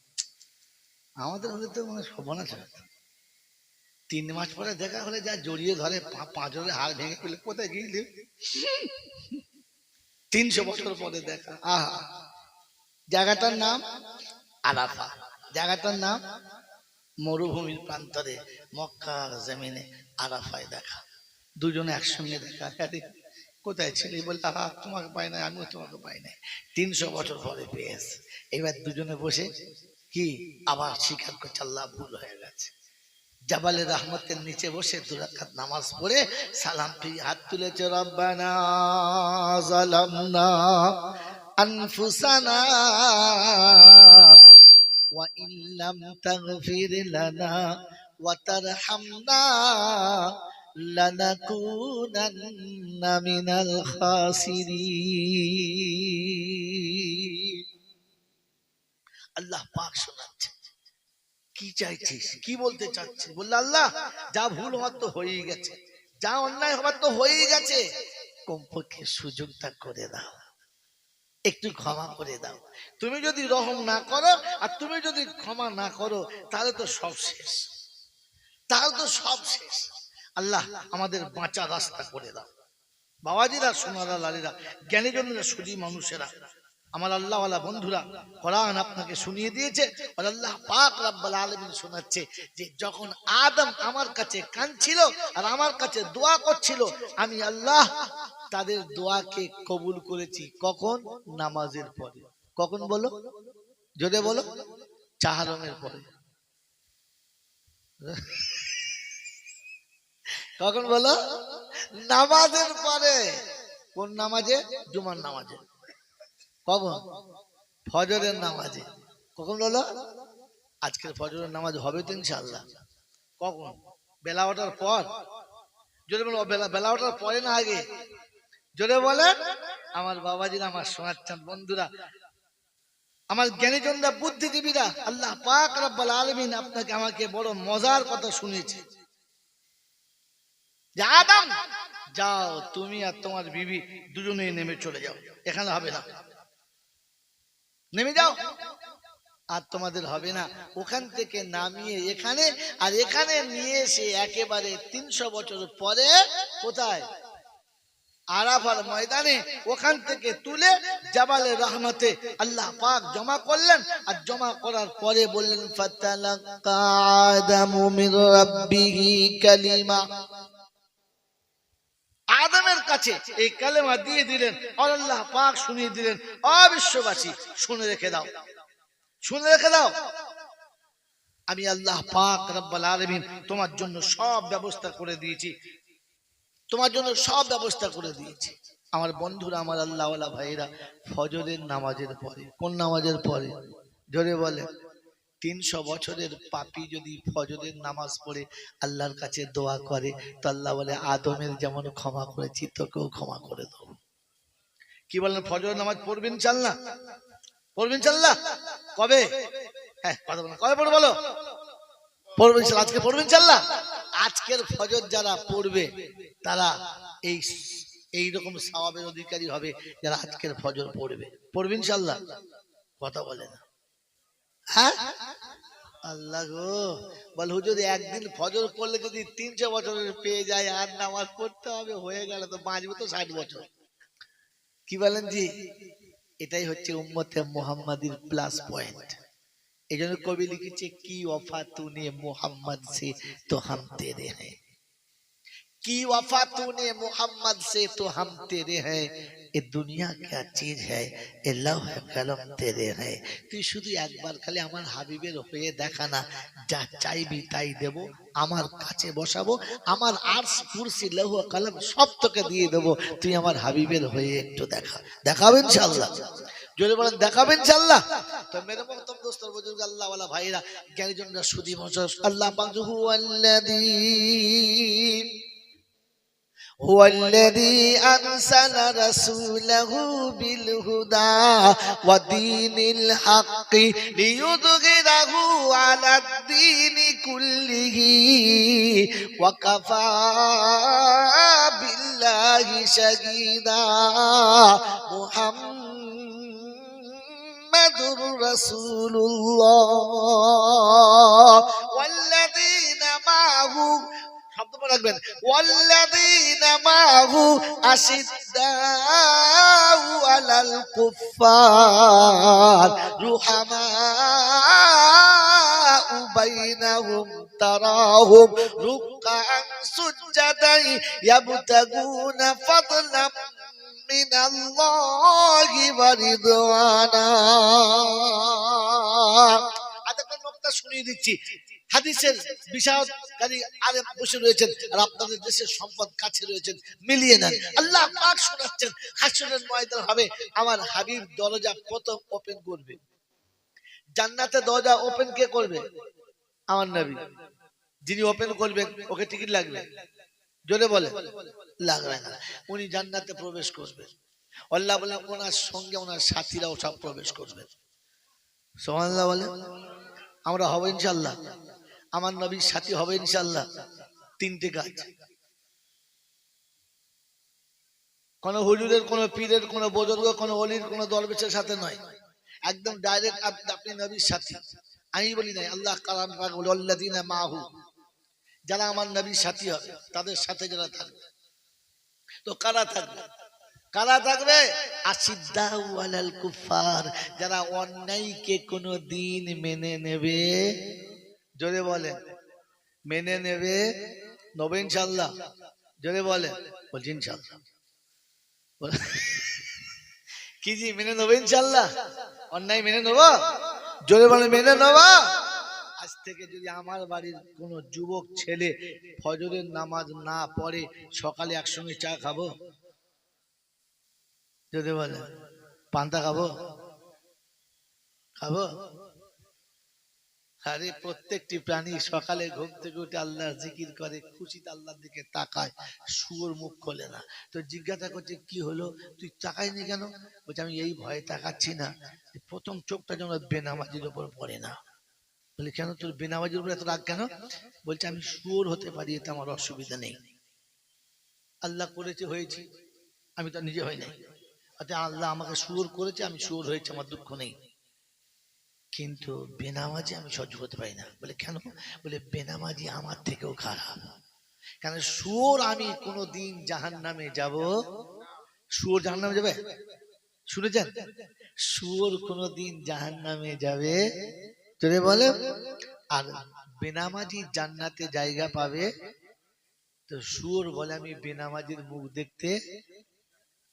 আমাদের হলে তো মানে সর্বনাশ হতো। 3 মাস পরে দেখা হলে যা জড়িয়ে ধরে, পাঁচরে হাড় ভেঙে ফেলে, কোথায় গিয়েলি? 300 বছর পরে দেখা। আহা, জায়গাটার নাম আরাফা, জায়গাটার নাম মরুভূমির প্রান্তরে, মক্কার জমিনে আরাফায় দেখা। দুজনে একসঙ্গে দেখা। আরে কোথায় ছিলি? বলতে তোমাকে পাই না, আমিও তোমাকে পাই নাই, 300 বছর পরে পেয়েছে। এবার দুজনে বসে কি আবার স্বীকার করছে আল্লাহ ভুল হয়ে গেছে। জাবালে রহমতের নিচে বসে 2 রাকাত নামাজ পড়ে সালাম ফিরে হাত তুলেছে, রব্বানা যালামনা আনফুসানা ওয়া ইল্লাম তাগফির লানা ওয়া তারহামনা লানাকুনান্না মিনাল খাসিরিন। আল্লাহ পাক শোনাচ্ছে, কি চাইছিস, কি বলতে চাচ্ছিস? বললে আল্লাহ যা ভুল হওয়ার তো হয়েই গেছে, যা অন্যায় হওয়ার তো হয়েই গেছে, কমপক্ষে সুযোগটা করে দাও, একটু ক্ষমা করে দাও। তুমি যদি রহম না করো, আর তুমি যদি ক্ষমা না করো, তাহলে তো সব শেষ, তাহলে তো সব শেষ। আল্লাহ আমাদের বাঁচার রাস্তা করে দাও। বাবাজিরা, সোনারা, লালীরা, জ্ঞানীজনেরা, সুধী মানুষেরা, আমার আল্লাহওয়ালা বন্ধুরা, কোরআন আপনাকে শুনিয়ে দিয়েছে, আর আল্লাহ পাক রব্বুল আলামিন শোনাচ্ছে যে যখন আদম আমার কাছে কাঁদছিল আর আমার কাছে দোয়া করছিল, আমি আল্লাহ তাদের দোয়াকে কবুল করেছি। কখন? নামাজের পরে। কখন বলো? জোরে বলো। চাহারমের পরে। কখন বলো? নামাজের পরে। কোন নামাজে? জুমার নামাজে। কখন? ফজরের নামাজে। কখন বলো? আজকের ফজরের নামাজ হবে তো ইনশাআল্লাহ। কখন? বেলা 8টার পর। জোরে বলো, বেলা 8টার পরে না আগে? জোরে বলেন। আমার বাবাজিরা, আমার সোনার চাঁদ বন্ধুরা, আমার জ্ঞানীজনরা, বুদ্ধিজীবীরা, আল্লাহ পাক রব্বুল আলামিন আপনাকে আমাকে বড় মজার কথা শুনিয়েছে যে আদম যাও, তুমি আর তোমার বিবি দুজনেই নেমে চলে যাও, এখানে হবে না, নেমে যাও, আর তোমাদের হবে না। ওখান থেকে নামিয়ে এখানে, আর এখানে নিয়ে এসে একেবারে 300 বছর পরে কোথায়? আরাফার ময়দানে, ওখান থেকে তুলে জাবালে রহমতে আল্লাহ পাক জমা করলেন। আর জমা করার পরে বললেন, ফাতালাক্কা আদামু মির রাব্বিহি কালিমা। আদমের কাছে এই কালেমা দিয়ে দিলেন, আর আল্লাহ পাক শুনিয়ে দিলেন, বিশ্ববাসী শুনে রেখে দাও, শুনে রেখে দাও, আমি আল্লাহ পাক রব্বুল আলামিন তোমার জন্য সব ব্যবস্থা করে দিয়েছি, তোমার জন্য সব ব্যবস্থা করে দিয়েছি। আমার বন্ধুরা, আমার আল্লাহওয়ালা ভাইরা, ফজরের নামাজের পরে, কোন নামাজের পরে জোরে বলে, 300 বছরের পাপী যদি ফজরের নামাজ পড়ে আল্লাহর কাছে দোয়া করে তো আল্লাহ বলে আদমের যেমন ক্ষমা করেছি তোকেও ক্ষমা করে দেবো। কি বলেন, ফজরের নামাজ পড়বেন ইনশাআল্লাহ? পড়বেন ইনশাআল্লাহ? কবে? হ্যাঁ কথা বলো, কবে পড়বে বলো? পড়বেন ইনশাআল্লাহ। আজকে পড়বেন ইনশাআল্লাহ? আজকের ফজর যারা পড়বে তারা এই এইরকম সওয়াবের অধিকারী হবে যারা আজকের ফজর পড়বে। পড়বেন ইনশাআল্লাহ? কথা বলে না, হ্যাঁ? আল্লাহ গো, বল হুজুর একদিন ফজর করলে যদি 300 বছরের পেয়ে যায় আর নামাজ পড়তে হবে, হয়ে গেল তো, বাঁচবো তো 60 বছর। কি বলেন জি? এটাই হচ্ছে উম্মতে মুহাম্মাদির প্লাস পয়েন্ট। এই জন্য কবি লিখেছে কি ওফা তুনে মুহাম্মদ সে তো হাম তেরে হ্যাঁ, की वफा तूने मोहम्मद से तो हम तेरे हैं, ये दुनिया क्या चीज है, ये लौह कलम तेरे हैं। তুই শুধু একবার খালি আমার হাবিবের হয়ে দেখা না, যা চাইবি তাই দেব, আমার কাছে বসাবো, আমার আরশ কুরসি লৌহ কলম সব তোকে দিয়ে দেবো, তুই আমার হাবিবের হয়ে একটু দেখা, দেখাবেন ইনশাআল্লাহ? জোরে বলেন দেখাবেন ইনশাআল্লাহ? তো মেরে মোহতরম দোস্তর বুজুর্গ আল্লাহ ওয়ালা ভাইরা জ্ঞানীজনরা সুধী মহাশয়, আল্লাহ পাক هو الذي أرسل رسوله بالهدى ودين الحق ليظهره على الدين كله وكفى بالله شهيدا محمد رسول الله والذين معه শব্দ মনে রাখবেন, ওয়াল্লাযীনা মাহু আশিদ্দাউ আলাল কুফফার রুহামাউ বাইনাহুম তারাহুম রুকআন সুজদান ইয়াবতাগুনা ফাদলাম মিনাল্লাহি ওয়া রিদওয়ানা। আরেকটা নকতা শুনিয়ে দিচ্ছি, হাদিসের বিশারদকারী আলেম বসে রয়েছেন আর আপনাদের দেশের সম্পদ কাছে রয়েছেন, মিলিয়ে নেন। আল্লাহ পাক শোনাচ্ছেন হাসরের ময়দান হবে, আমার হাবিব দরজা প্রথম ওপেন করবে। জান্নাতে দরজা ওপেন কে করবে? আমার নবী। যিনি ওপেন করবেন ওকে টিকিট লাগবে? জোরে বলে, লাগবে না। উনি জান্নাতে প্রবেশ করবেন, আল্লাহ বলেন ওনার সঙ্গে ওনার সাথীরাও সব প্রবেশ করবেন। সুবহানাল্লাহ বলে, আমরা হব ইনশাআল্লাহ, আমার নবীর সাথী হবে ইনশাআল্লাহ। 3টে কাজ, কোন হুজুরের, কোন পীরের, কোন বুজুর্গ, কোন ওলির, কোন দরবেশের সাথে নয়, একদম ডাইরেক্ট আপনি নবীর সাথী। আমি বলি নাই, আল্লাহ কালাম পাক বলে আল্লাযীনা মাহু, যারা আমার নবীর সাথী হবে তাদের সাথে যারা থাকবে। তো কারা থাকবে? কারা থাকবে? আশিদ্দাউ আলাল কুফার, যারা অন্যায়কে কোনো দিন মেনে নেবে। জোরে বলে, মেনে নেবে, নবে ইনশাআল্লাহ? জোরে বলে, বলছি ইনশাআল্লাহ। কি জি মেনে নেবে ইনশাআল্লাহ? অন্যায় মেনে নেব? জোরে বলে মেনে নেব। আজ থেকে যদি আমার বাড়ির কোন যুবক ছেলে ফজরের নামাজ না পড়ে, সকালে একসঙ্গে চা খাবো? যদি বলে পান্তা খাবো? খাবো? আরে প্রত্যেকটি প্রাণী সকালে ঘুম থেকে উঠে আল্লাহর জিকির করে, খুশিতে আল্লাহর দিকে তাকায়, শুয়োর মুখ খোলে না। তো জিজ্ঞাসা করছে কি হলো, তুই তাকাইনি কেন? বলছে আমি এই ভয়ে তাকাচ্ছি না, প্রথম চোখটা যেন বেনামাজির উপর পড়ে না। বলে কেন, তোর বেনামাজির উপর এত রাগ কেন? বলছে আমি শুয়োর হতে পারি, এতে আমার অসুবিধা নেই, আল্লাহ করেছে হয়েছি, আমি তো নিজে হই নাই, আল্লাহ আমাকে শুয়োর করেছে, আমি শুয়োর হয়েছে, আমার দুঃখ নেই। কিন্তু বেনামাজি আমি সহ্য করতে পারি না। বলে কেন? বলে বেনামাজি আমার থেকেও খারাপ, কারণ শুয়োর আমি কোনোদিন জাহান্নামে যাব। শুয়োর জাহান্নামে যাবে? শুনেছেন? শুয়োর কোনোদিন জাহান্নামে যাবে, তোরে বলে, আর বেনামাজি জান্নাতে জায়গা পাবে। তো শুয়োর বলে আমি বেনামাজির মুখ দেখতে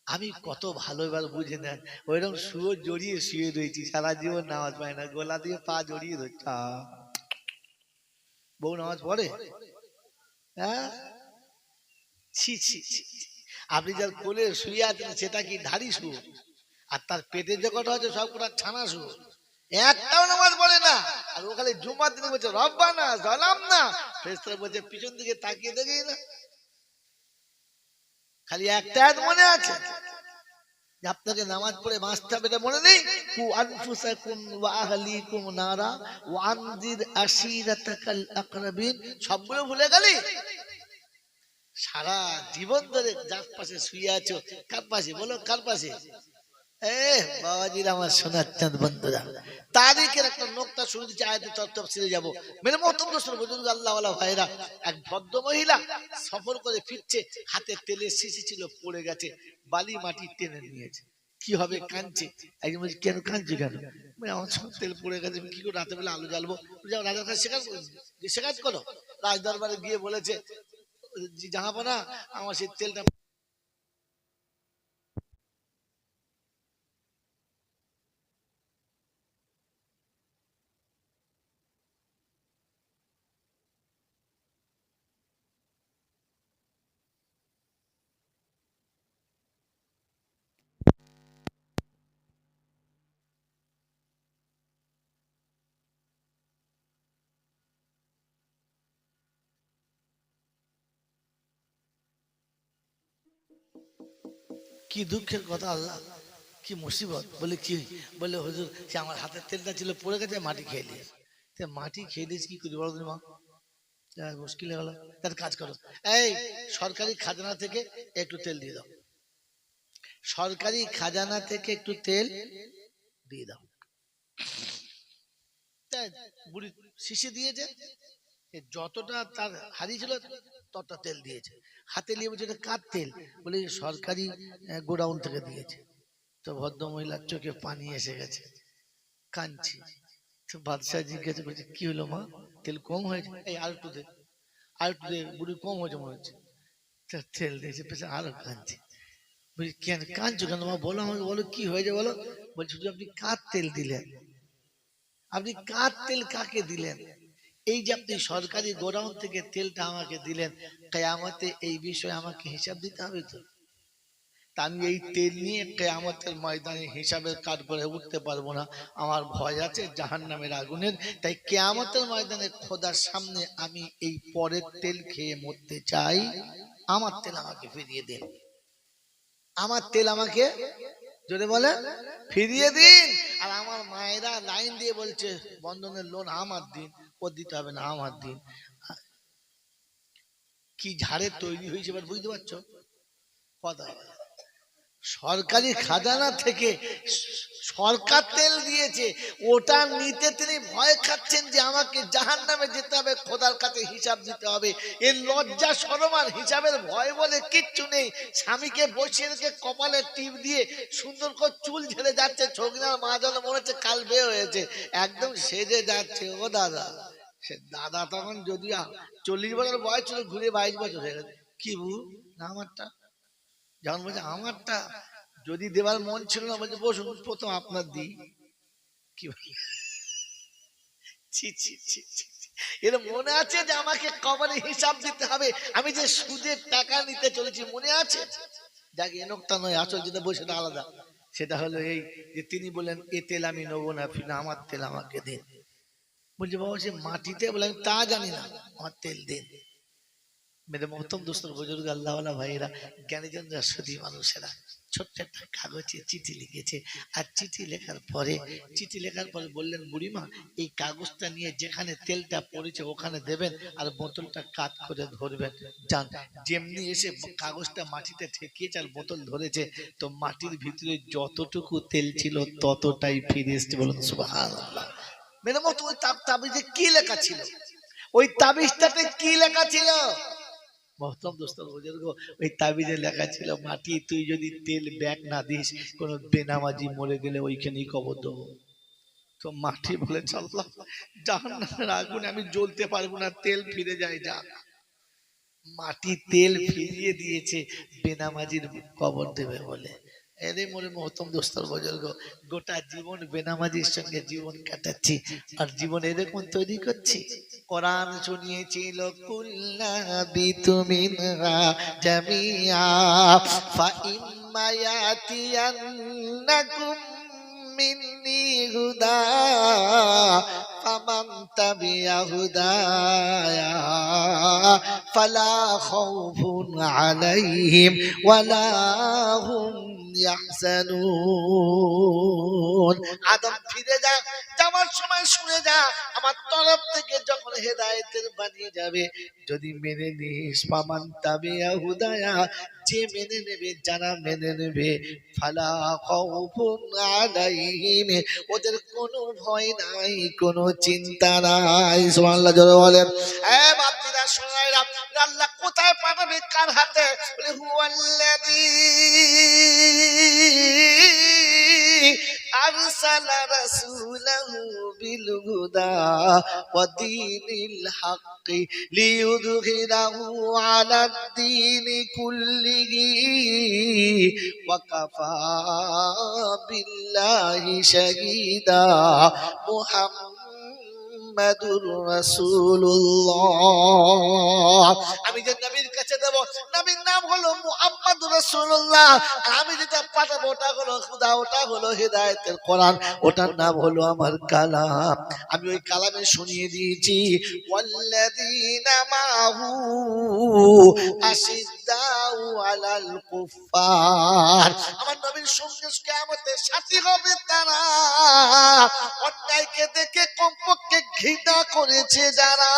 আমি কত ভালো, এবার বুঝে নেন। ওইরকম শুয়োর জড়িয়ে শুয়ে রয়েছি, সারা জীবন নামাজ পায় না, গোলা দিয়ে পা জড়িয়ে ধরছে। বউ নামাজ পড়ে? হ্যাঁ, ছি ছি ছি ছি। আপনি যার কোলে শুয়ে আছেন সেটা কি ধাড়ি শুয়ে, আর তার পেটে যে কটা হচ্ছে সব কটা ছানা শুয়ে, একটাও নামাজ পড়ে না। আর ও খালি জুমার দিনে বলছে রব্বানা জালামনা, ফেরেশতারা বলছে পিছন দিকে তাকিয়ে দেখি না, খালি একটা আয়াত মনে আছে যে আপনাকে নামাজ পড়ে বাঁচতে হবে, এটা মনে নেই? কু আনফুসাকুম ওয়া আহলিকুম নারা ওয়া আনজির আশিরাতাকাল আকরাবিন, সবগুলো ভুলে গেলি? সারা জীবন ধরে যার পাশে শুয়ে আছো, কার পাশে বলো, কার পাশে? বাবাজির আমার সোনার চাঁদ বন্ধুরা, তারিখের একটা নোকতা শুনে দিচ্ছে, আয়াতে তফসিলে যাব। মেরে মহতম দোস্ত বুজুর্গ আল্লাহওয়ালা ভাইরা, এক ভদ্র মহিলা সফর করে ফিরছে, হাতে তেলের শিশি ছিল পড়ে গেছে, বালি মাটি টেনে নিয়েছে। কি হবে? কাঁদছে। একজন বলছে কেন কাঁদছে কেন? আমার সব তেল পড়ে গেছে, কি করে রাতে বেলা আলো জ্বালবো? রাজার কাছে শেখাজ করো। রাজ দরবারে গিয়ে বলেছে জাহাপনা, আমার সেই তেলটা কি দুঃখের কথা আল্লাহ, কি মুসিবত। বলে কি? বলে হুজুর সে আমার হাতের তেলটা ছিল পড়ে গেছে, মাটি খেয়ে নিয়েছে। মাটি খেয়ে দিয়েছি, কি করি বলো তুমি মা? মুশকিল হয়ে গেল। তার কাজ করো, এই সরকারি খাজানা থেকে একটু তেল দিয়ে দাও, সরকারি খাজানা থেকে একটু তেল দিয়ে দাও। বুড়ি শিশি দিয়েছে, যতটা তার হারিয়েছিল ততটা তেল দিয়েছে। হাতে নিয়ে বলছে এটা কার তেল? বলে সরকারি গোডাউন থেকে দিয়েছে। তো ভদ্র মহিলার চোখে পানি এসে গেছে, কাঁদছি। তো বাদশাহ জিজ্ঞাসা করছে কি হলো মা, তেল কম হয়েছে? এই আর একটু দে, আর একটু দে, বুড়ি কম হয়েছে মনে হচ্ছে। তেল দিয়েছে, পেছনে আরো কাঁদছে। বলছি কেন কাঁদছো কেন মা, বলো আমাকে, বলো কি হয়েছে বলো। বলছি শুধু আপনি কার তেল দিলেন? আপনি কার তেল কাকে দিলেন? এই যে আপনি সরকারি গোডাউন থেকে তেলটা আমাকে দিলেন, কিয়ামতে এই বিষয়ে আমাকে হিসাব দিতে হবে তো। আমি এই তেল নিয়ে কিয়ামতের ময়দানে হিসাবের কাঠ করে উঠতে পারবো না, আমার ভয় আছে জাহান্নামের আগুনের। তাই কিয়ামতের ময়দানে খোদার সামনে আমি এই পরের তেল খেয়ে মরতে চাই। আমার তেল আমাকে ফিরিয়ে দিন, আমার তেল আমাকে জোরে বলে ফিরিয়ে দিন। আর আমার মায়েরা লাইন দিয়ে বলছে বন্ধনের লোন আমার দিন, ও দিতে হবে না, আমার দিন। কি ঝাড়ে তৈরি হয়েছে এবার বুঝতে পারছো কথা? সরকারি খাজানা থেকে সরকার তেল দিয়েছে, ওটা নিতে তিনি ভয় খাচ্ছেন যে আমাকে জাহান্নামে যেতে হবে, খোদার কাছে হিসাব দিতে হবে। এর লজ্জা শরম আর হিসাবের ভয় বলে কিচ্ছু নেই। স্বামীকে বসিয়ে রেখে কপালে টিপ দিয়ে সুন্দর করে চুল ঝেড়ে যাচ্ছে, ছগিনার মা যেন মনে হচ্ছে কাল বিয়ে হয়েছে, একদম সেজে যাচ্ছে। ও দাদা, সে দাদা তখন যদি 40 বছর বয়স ছিল, ঘুরে 22 বছর হয়ে গেছে। কি বু না আমারটা, যখন বলছে আমারটা যদি দেবার মন ছিল না, বলছে বসুন প্রথম আপনার দিই। কি এর মনে আছে যে আমাকে কবরে হিসাব দিতে হবে, আমি যে সুদের টাকা নিতে চলেছি মনে আছে? যাকে এনকটা নয়, আসল যেটা বই সেটা আলাদা। সেটা হলো এই যে তিনি বললেন এ তেল আমি নেবো না, ফিনা আমার তেল আমাকে দিন। বলছে বাবা সে মাটিতে, বলে আমি তা জানি না, আমার তেল দিন। মেরে মহতম দোস্তর বুজুর্গ আল্লাহওয়ালা ভাইয়েরা, জ্ঞানীজন রাষ্ট্রী মানুষেরা ছোট্ট একটা কাগজে চিঠি লিখেছে। আর চিঠি লেখার পরে বললেন বুড়িমা এই কাগজটা নিয়ে যেখানে তেলটা পড়েছে ওখানে দেবেন, আর বোতলটা কাত করে ধরবেন। যান। যেমনি এসে কাগজটা মাটিতে ঠেকিয়েছে আর বোতল ধরেছে, তো মাটির ভিতরে যতটুকু তেল ছিল ততটাই ফিরে এসছে। বলুন সুবহানাল্লাহ। মেরে মতো ওই তাবিজে কি লেখা ছিল? ওই তাবিজটাতে কি লেখা ছিল? মহতম দোস্ত বুজুর্গ, ওই তাবিজে লেখা ছিল মাটি তুই যদি তেল ব্যাগ না দিস, কোন বেনামাজি মরে গেলে ওইখানেই কবর দেবো। তো মাটি বলে আল্লাহ জাহান্নামের আগুনে আমি জ্বলতে পারবো না, তেল ফিরে যায় যা। মাটি তেল ফিরিয়ে দিয়েছে বেনামাজির কবর দেবে বলে। এরে মোরে মহতম দোস্তর বুজুর্গ, গোটা জীবন বেনামাজির সঙ্গে জীবন কাটাচ্ছি, আর জীবন এরকম তৈরি করছি। কোরআন শুনিয়েছিল কুল্লা বিতুমিনহা জামিআ ফা ইম্মা ইয়াতিয়ান্নাকুম মিন্নি হুদা ফামান তাবিআ হুদায়া ফালা খাউফুন আলাইহিম ওয়ালা হুম ইয়াহজানুন। আদম ফিরে যা, যাওয়ার সময় শুনে যা, আমার তরফ থেকে যখন হেদায়েতের বাণী যাবে, যদি মেনে নিস ফামান তাবিআ হুদায়া, যে মেনে নেবে, যারা মেনে নেবে, ফালা খাউফুন আলাইহিম, ওদের কোনো ভয় নাই, কোনো চিন্তা নাই। সুবহানাল্লাহ জোরে বলেন। এ বাপজিরা শোনাইরা, আল্লাহ কোথায় পাঠাবে, কার হাতে? বলে হুয়াল্লাযী আরসালা রাসূলাহু বিল হুদা ওয়া দীনিল হাক্কি লিইয়ুযহিরাহু আলাদ দীনি কুল্লিহি ওয়া কাফা বিল্লাহি শাহীদা। মুহাম্মাদুর রাসূলুল্লাহ। আমি যে নবীর কাছে দেব, নবীর নাম হলো মুহাম্মাদুর রাসূলুল্লাহ। আমি যেটা পাঠাবো ওটা হলো খুদা, ওটা হলো হেদায়েতের কোরআন, ওটার নাম হলো আমার কালাম। আমি ওই কালামে শুনিয়ে দিয়েছি ওয়াল্লাযীনা মাহু আশিদ্দাউ আলাল কুফার। আমার নবীর সঙ্গে কিয়ামতের সাথী হবে তারা, অন্যায়কে দেখে কমপক্ষে ঘৃণা করেছে যারা,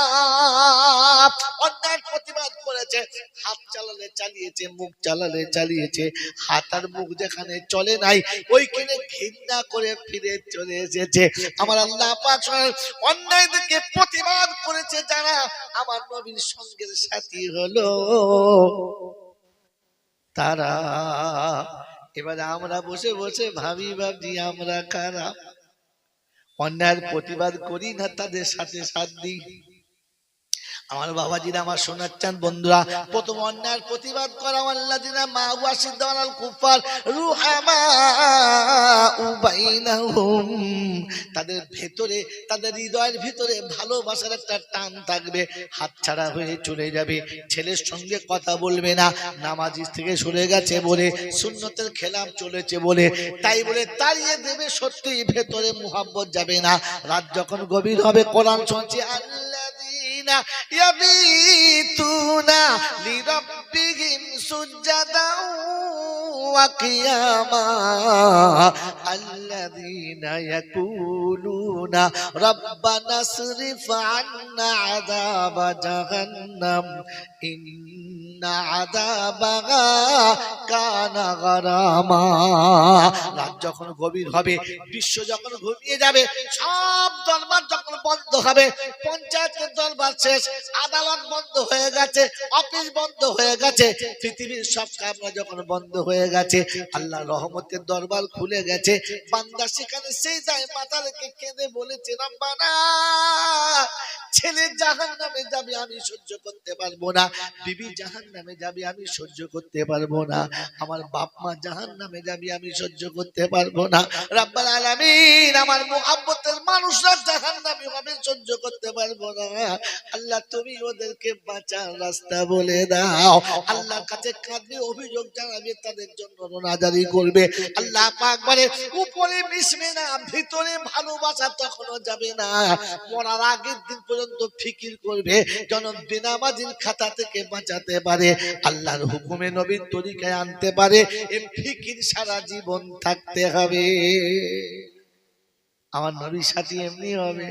অন্যায়ের প্রতিবাদ করেছে, হাত চালালে চালিয়েছে, মুখ চালালে চালিয়েছে, হাত আর মুখ যেখানে চলে নাই ওইখানে ঘৃণা করে ফিরে চলে এসেছে। আমার আল্লাহ পাক অন্যায় দেখে প্রতিবাদ করেছে যারা, আমার নবীর সঙ্গের সাথী হলো তারা। এবারে আমরা বসে বসে ভাবছি আমরা কারা? অন্যায়ের প্রতিবাদ করি না, তাদের সাথে সাথ দিই। আমার বাবাজিরা, আমার শোনাচ্ছেন বন্ধুরা, প্রথম অন্যায়ের প্রতিবাদ করা আল্লাযিনা মা ওয়াশিদাল কুফার রুহামাউ বাইনাহুম, তাদের ভেতরে, তাদের হৃদয়ের ভিতরে ভালোবাসার একটা টান থাকবে, হাতছাড়া হয়ে চলে যাবে, ছেলের সঙ্গে কথা বলবে না, নামাজি থেকে সরে গেছে বলে, সুন্নতের খেলাফ চলেছে বলে, তাই বলে তাড়িয়ে দেবে, সত্যি ভেতরে মুহাব্বত যাবে না। রাত যখন গভীর হবে, কোরআন শুনছি আল্লাযীনা ইয়াবিতুনা লিরাব্বিহিম সুজদাও ওয়া কিয়ামা আল্লাযীনা ইয়াকুলুনা রাব্বানা আসরিফ আন্না আযাবা জাহান্নাম ইন্না আযাবাহা কানা গারামা। রাত যখন গভীর হবে, বিশ্ব যখন ঘুমিয়ে যাবে, সব দরবার যখন বন্ধ হবে, পঞ্চায়েতের দরবার শেষ, আদালত বন্ধ হয়ে গেছে, অফিস বন্ধ হয়ে গেছে, পৃথিবীর সব কাজ যখন বন্ধ হয়ে গেছে, আল্লাহ রহমতের দরবার খুলে গেছে, বান্দা সেখানে সেই যায় মাথা রেখে কেঁদে বলেছে, রব্বানা, ছেলে জাহান্নামে যাবে আমি সহ্য করতে পারবো না, বিবি জাহান্নামে যাবে আমি সহ্য করতে পারবো না, আমার বাপ মা জাহান্নামে যাবে আমি সহ্য করতে পারবো না, রব্বুল আলামিন আমার মুহাব্বতের মানুষরা জাহান্নামী হবে, সহ্য করতে পারবো না, আল্লাহ তুমি ওদেরকে বাঁচার রাস্তা বলে দাও। আল্লাহর কাছে কাঁদবে, অভিযোগ জানাবে, তাদের জন্য রোনাজারি করবে। আল্লাহ পাক বলে উপরে মিশবে না, ভিতরে ভালোবাসা তখনও যাবে না, মরার আগের দিন পর্যন্ত ফিকির করবে যেন বেনামাজির খাতা থেকে বাঁচাতে পারে, আল্লাহর হুকুমে নবীর তরিকায় আনতে পারে, এই ফিকির সারা জীবন থাকতে হবে। আমার নবীর সাথী এমনি হবে।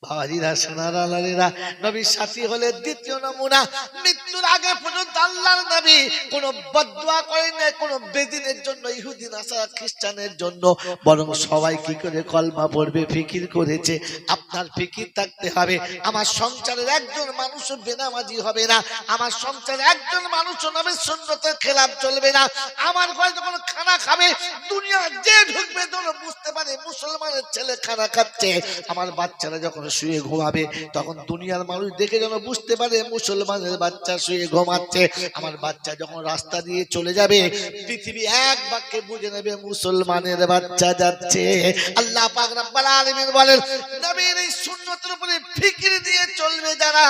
বাবাজিরা, সোনারা, লালেরা, নবীর সাথী হলে দ্বিতীয় নমুনা, মৃত্যুর আগে পর্যন্ত আল্লাহর নবী কোনো বদদুয়া করেন না, কোনো বেদিনের জন্য, ইহুদি নাসারা খ্রিস্টানের জন্য, বরং সবাই কি করে কলমা পড়বে ফিকির করেছে। আপনার ফিকির থাকতে হবে, আমার সংসারের একজন মানুষও বেনামাজি হবে না, আমার সংসারে একজন মানুষও নবীর সুন্নতের খেলাফ চলবে না, আমার ঘরে যখন খানা খাবে, দুনিয়া যে ঢুকবে যেন বুঝতে পারে মুসলমানের ছেলে খানা খাচ্ছে, আমার বাচ্চারা যখন শুয়ে ঘুমাবে, তখন দুনিয়ার মানুষ দেখে যেন বুঝতে পারে মুসলমানের বাচ্চা শুয়ে ঘুমাচ্ছে। আমার বাচ্চা যখন রাস্তা দিয়ে চলে যাবে, পৃথিবী এক বাক্যে বুঝে নেবে মুসলমানের বাচ্চা যাচ্ছে। আল্লাহ পাক রব্বুল আলামিন বলেন, নবীর এই সুন্নতের উপরে ফিকির দিয়ে চলবে যারা,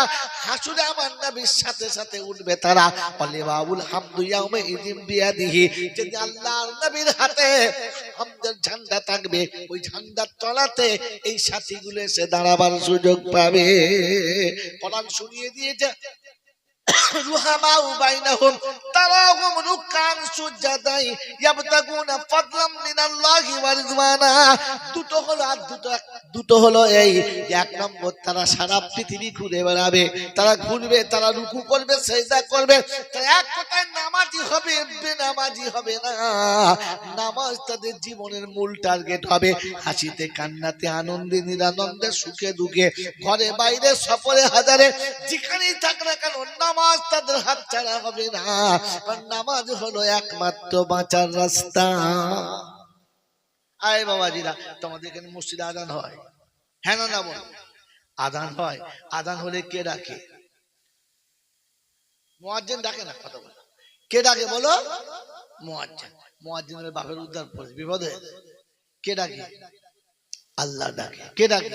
হাসুরে আমার নবীর সাথে সাথে উঠবে তারা। ওয়ালিবাউল হামদু ইয়াউমা ইযিন বিয়াদিহি, যদি আল্লাহর নবীর হাতে হামদের ঝান্ডা থাকবে, ওই ঝান্ডার তলাতে এই সাথীগুলো এসে দাঁড়াবার সুযোগ পাবে। কোরআন শুনিয়ে দিয়েছে, রুহামাউ বাইনাহুম তারাহুম রুকান সুজাদাই ইয়াবতাগুনা ফাদলাম মিনাল্লাহি ওয়া রিজওয়ানা। দুটো হলো এই, এক নম্বর তারা সারা পৃথিবী ঘুরে বেড়াবে, তারা ঘুরবে, তারা রুকু করবে, সিজদা করবে, তারা এক কথায় নামাজি হবে, বেনামাজি হবে না। নামাজ তাদের জীবনের মূল টার্গেট হবে। হাসিতে কান্নাতে, আনন্দে নিরানন্দে, সুখে দুঃখে, ঘরে বাইরে সফরে হাজারে, যেখানেই থাক না কেন নামাজ তাদের হাত ছাড়া হবে না। কারণ নামাজ হলো একমাত্র বাঁচার রাস্তা। আয় বাবাজিরা, তোমাদের এখানে মসজিদে আজান হয়, হ্যাঁ না না বল? আজান হয়, আজান হলে কে ডাকে? মুয়াজ্জিন ডাকে না? কথা বলো, কে ডাকে বলো? মুয়াজ্জিন। মুয়াজ্জিনের বাপের উদ্ধার পড়ে বিপদে কে ডাকে? আল্লাহ ডাকে। কে ডাকে?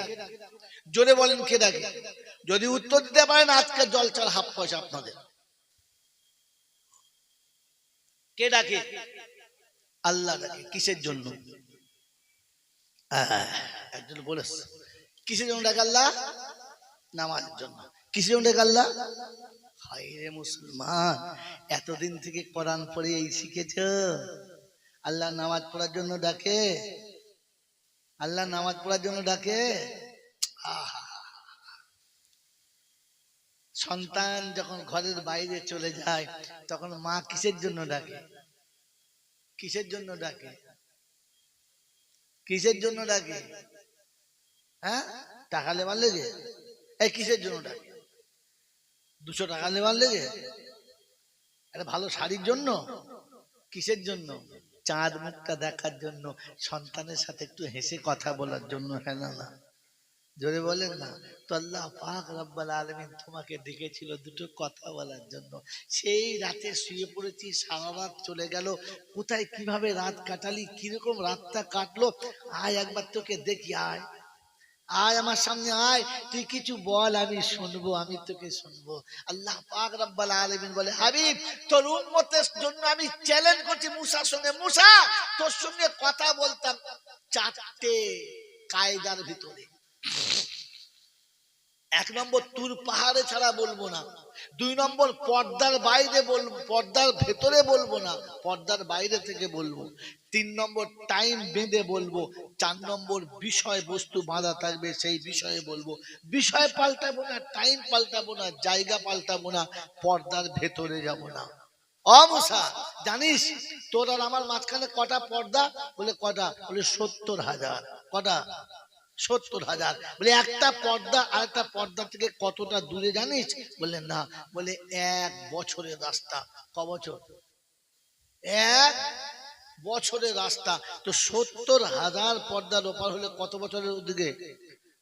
জোরে বলেন কে ডাকে? যদি উত্তর দিতে পারেন আজকে জলচার হাফ পয়সা আপনাদের। কে ডাকে? আল্লাহ ডাকে। কিসের জন্য? একজন বলেছে কিসের জন্য ডাকে আল্লাহ? নামাজের জন্য। কিসের জন্য ডাকে আল্লাহ? হায় রে মুসলমান, এতদিন থেকে কোরআন পড়ে এই শিখেছ, আল্লাহ নামাজ পড়ার জন্য ডাকে? আল্লাহ নামাজ পড়ার জন্য ডাকে? সন্তান যখন ঘরের বাইরে চলে যায়, তখন মা কিসের জন্য ডাকে? কিসের জন্য ডাকে? কিসের জন্য ডাকে? হ্যাঁ, টাকা লেবার লেগে? এই কিসের জন্য ডাকে? 200 টাকা লেবার লেগে? একটা ভালো শাড়ির জন্য? কিসের জন্য? চাঁদ মুখটা দেখার জন্য, সন্তানের সাথে একটু হেসে কথা বলার জন্য, হ্যাঁ না না? জোরে বলেন না। তো আল্লাহ পাক রব্বুল আলামিন তোমাকে ডেকেছিল দুটো কথা বলার জন্য। সেই রাতে শুয়ে পড়েছি, সারা রাত চলে গেল, কোথায় কিভাবে রাত কাটালি, কিরকম রাতটা কাটলো, আয় একবার তোকে দেখি, আয় আয় আমার সামনে আয়, তুই কিছু বল, আমি শুনবো, আমি তোকে শুনবো। আল্লাহ পাক রব্বুল আলামিন বলে, হাবিব তোর উম্মতের জন্য আমি চ্যালেঞ্জ করছি মুসার সঙ্গে, মুসা তোর সঙ্গে কথা বলতাম 4টে কায়দার ভিতরে। 1 নম্বর তুর পাহাড়ে ছাড়া বলবো না, 2 নম্বর পর্দার বাইরে বলবো, পর্দার ভেতরে বলবো না, পর্দার বাইরে থেকে বলবো, 3 নম্বর টাইম বেঁধে বলবো, 4 নম্বর বিষয় বস্তু বাঁধা থাকবে সেই বিষয়ে বলবো। বিষয় পাল্টাবো না, টাইম পাল্টাবো না, জায়গা পাল্টাবো না, পর্দার ভেতরে যাবো না। ও মুসা, জানিস তোর আর আমার মাঝখানে কটা পর্দা? বলে কটা? বলে 70,000। কটা? 70,000। বলে একটা পর্দা আর একটা পর্দা থেকে কতটা দূরে জানিস? বলে না। বলে 1 বছরের রাস্তা। ক বছর? 1 বছরের রাস্তা। তো 70,000 পর্দার ওপার হলে কত বছরের দিকে?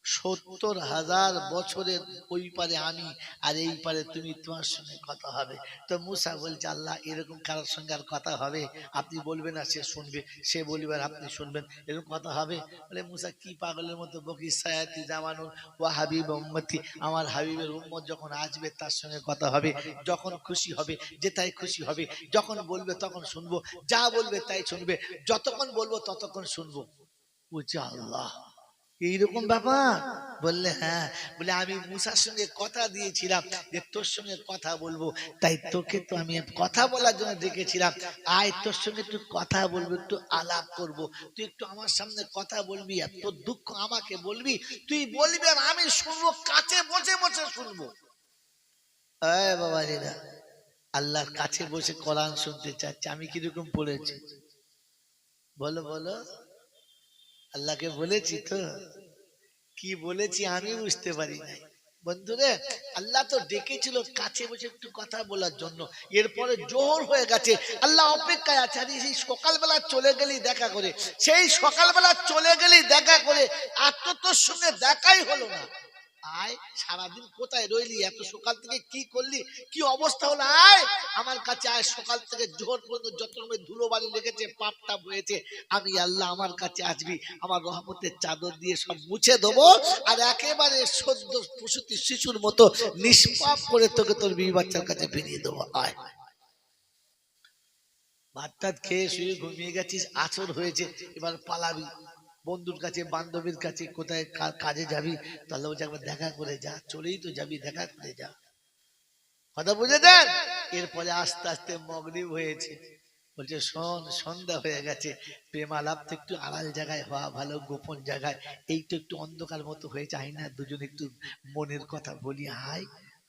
70,000 বছরের ওই পারে আমি আর এই পারে তুমি, তোমার সঙ্গে কথা হবে। তো মুসা বলছে, আল্লাহ এরকম কারোর সঙ্গে আর কথা হবে? আপনি বলবেন আর সে শুনবে, সে বলবে আর আপনি শুনবেন, এরকম কথা হবে? বলে মুসা কি পাগলের মতো বকি, সায়াতি জামানুন ওয়া হাবিব উম্মতি, আমার হাবিবের উম্মত যখন আসবে তার সঙ্গে কথা হবে, যখন খুশি হবে, যেটাই খুশি হবে, যখন বলবে তখন শুনবো, যা বলবে তাই শুনবে, যতক্ষণ বলবো ততক্ষণ শুনবো। বলছে আল্লাহ এইরকম ব্যাপার? বললে হ্যাঁ। বলে আমি মুসার সঙ্গে কথা দিয়েছিলাম যে তোর সঙ্গে কথা বলবো, তাই তোকে তো আমি কথা বলার জন্য ডেকেছিলাম, আয় তোর সঙ্গে একটু কথা বলবো, একটু আলাপ করব, তুই একটু আমার সামনে কথা বলবি, আর তোর দুঃখ আমাকে বলবি, তুই বলবি আর আমি শুনবো, কাছে বসে বসে শুনবো। বাবাজিরা, আল্লাহর কাছে বসে কোরআন শুনতে চাচ্ছে, আমি কিরকম পড়েছি বলো বলো? আল্লাহকে বলেছি তো? কি বলেছি আমি বুঝতে পারি নাই বন্ধুরে। আল্লাহ তো ডেকেছিল কাছে বসে একটু কথা বলার জন্য, এরপরে জোহর হয়ে গেছে, আল্লাহ অপেক্ষায় আছে। সেই সকালবেলা চলে গেলি দেখা করে, সেই সকালবেলা চলে গেলি দেখা করে, আর তো তোর সঙ্গে দেখাই হলো না। আয়, সারাদিন কোথায় রইলি, এত সকাল থেকে কি করলি, কি অবস্থা হলো, আয় আমার কাছে আয়, সকাল থেকে জোহর পর্যন্ত যত রকমের ধুলো বালি লেগেছে, পাপ টাপ হয়েছে, আমি আল্লাহ আমার কাছে আসবি, আমার রহমতের চাদর দিয়ে সব মুছে দেবো, আর একেবারে সদ্য প্রসূতি শিশুর মতো নিষ্পাপ করে তোকে তোর বিবি বাচ্চার কাছে ফিরিয়ে দেবো। আয়, ভাত টাত খেয়ে শুয়ে ঘুমিয়ে গেছিস, আচর হয়েছে, এবার পালাবি বন্ধুর কাছে, বান্ধবীর কাছে, কোথায় কাজে যাবি, তাহলে বলছে একবার দেখা করে যা, চলেই তো যাবি, দেখা করে যা, কথা বুঝে দেন। এরপরে আস্তে আস্তে মগরিব হয়েছে, বলছে শোন, সন্ধ্যা হয়ে গেছে, প্রেম আলাপ তো একটু আড়াল জায়গায় হওয়া ভালো, গোপন জায়গায়, এই তো একটু অন্ধকার মতো হয়েছে, আয় না দুজন একটু মনের কথা বলি, আয়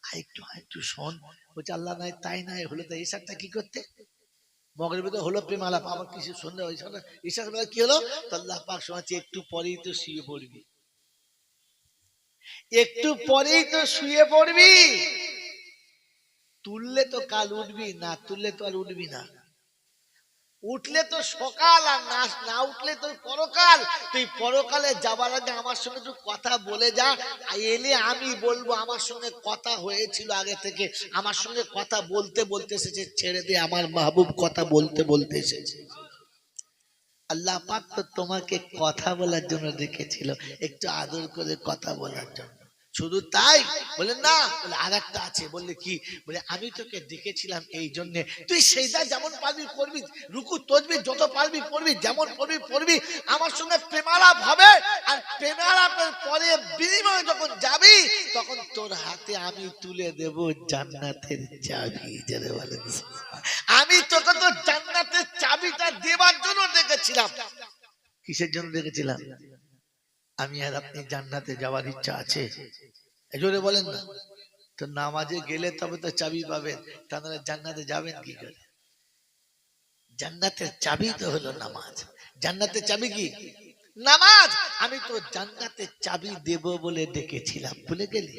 আয় একটু শোন। বলছে আল্লাহ নাই তাই নাই হলো, তো এসবটা কি করতে, মগরিবে তো হলো প্রেম আলাপ, আবার কিছু সন্ধ্যা হয়েছে, ঈশার বেলা কি হলো, তো আল্লাহ পাক শোনাচ্ছে একটু পরেই তো শুয়ে পড়বি, একটু পরেই তো শুয়ে পড়বি, তুললে তো কাল উঠবি, না তুললে তো আর উঠবি না, উঠলে তো সকাল, আর না উঠলে তো পরকাল, তুই পরকালে যাবার আগে আমার সঙ্গে একটু কথা বলে যা, এলে আমি বলবো আমার সঙ্গে কথা হয়েছিল আগে থেকে, আমার সঙ্গে কথা বলতে বলতে এসেছে, ছেড়ে দে আমার মাহবুব কথা বলতে বলতে এসেছে। আল্লাহ পাক তো তোমাকে কথা বলার জন্য রেখেছিল, একটু আদর করে কথা বলার জন্য, শুধু তাই? বলে না, বলে আর একটা আছে। বললে কি? বলে আমি তোকে ডেকেছিলাম এই জন্য, তুই সেইটা যেমন পারবি করবি, রুকু তসবিহ যত পারবি পড়বি, যেমন পড়বি পড়বি, আমার সঙ্গে প্রেমালাপ হবে, আর প্রেমালাপের পরে বিনিময়ে যখন যাবি, তখন তোর হাতে আমি তুলে দেব জান্নাতের চাবি। যারা বলে আমি তোকে তো জান্নাতের চাবিটা দেবার জন্য ডেকেছিলাম। কিসের জন্য ডেকেছিলাম? আমি আর আপনি জান্নাতে যাওয়ার ইচ্ছা আছে? জোরে বলেন না। তো নামাজে গেলে তবে তো চাবি পাবেন, তা নাহলে জান্নাতে যাবেন কি করে? জান্নাতের চাবি তো হলো নামাজ। জান্নাতের চাবি কি? নামাজ। আমি তো জান্নাতের চাবি দেব বলে ডেকেছিলাম, ভুলে গেলি?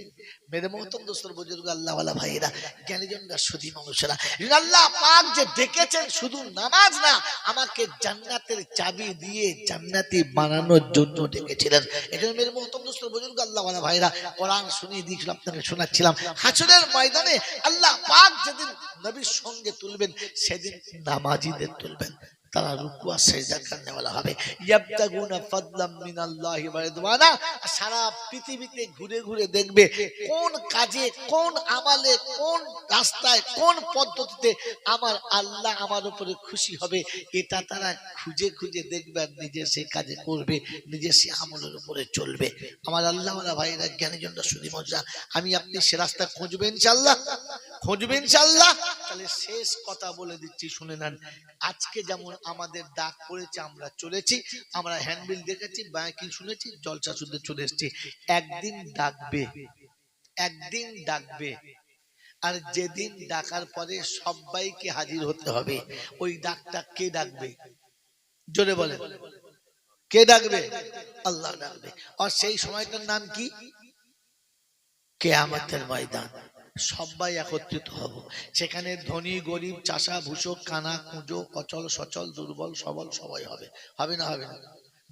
মেরে মোহতম দোস্তর বুজুর্গ আল্লাহ ওয়ালা ভাইরা, জ্ঞানীজনরা, সুধী মানুষেরা, আল্লাহ পাক যে ডেকেছেন শুধু নামাজ না, আমাকে জান্নাতের চাবি দিয়ে জান্নাতি বানানোর জন্য ডেকেছিলেন। এখানে মেরে মোহতম দোস্তর বুজুর্গ আল্লাহ ওয়ালা ভাইরা, কোরআন শুনিয়ে দিয়েছিল, আপনাকে শোনাচ্ছিলাম। হাসরের ময়দানে আল্লাহ পাক যেদিন নবীর সঙ্গে তুলবেন, সেদিন নামাজিদের তুলবেন। তারা রুকু আর সিজদা করতে বলা হবে। ইয়াবতাগুনা ফাদলাম মিনাল্লাহি ওয়া রিদওয়ানা। সারা পৃথিবীতে ঘুরে ঘুরে দেখবে কোন কাজে, কোন আমলে, কোন রাস্তায়, কোন পদ্ধতিতে আমার আল্লাহ আমার উপরে খুশি হবে, এটা তারা খুঁজে খুঁজে দেখবে, আর নিজে সেই কাজে করবে, নিজে সেই আমলের উপরে চলবে। আমার আল্লাহ ওয়ালা ভাইরা, জ্ঞানীজনরা, সুধী মজা, আমি আপনি সে রাস্তা খুঁজবেন ইনশাআল্লাহ, খুঁজবেন ইনশাআল্লাহ। তাহলে শেষ কথা বলে দিচ্ছি, শুনে নেন। আজকে যেমন আমাদের ডাক পড়েছে, আমরা চলেছি, আমরা হ্যান্ডবিল দেখেছি, বাকি শুনেছি, জলসা শুনতে চলে এসেছি। একদিন ডাকবে, একদিন ডাকবে, আর যেদিন ডাকার পরে সবাইকে হাজির হতে হবে, ওই ডাকটা কে ডাকবে? জোরে বলেন, কে ডাকবে? আল্লাহ ডাকবে। আর সেই সময়টার নাম কি? কিয়ামতের ময়দান। সবাই একত্রিত হব সেখানে, ধনী গরিব, চাষা ভূষক, কানা কুঁজো, অচল সচল, দুর্বল সবল, সবাই হবে। হবে না? হবে না?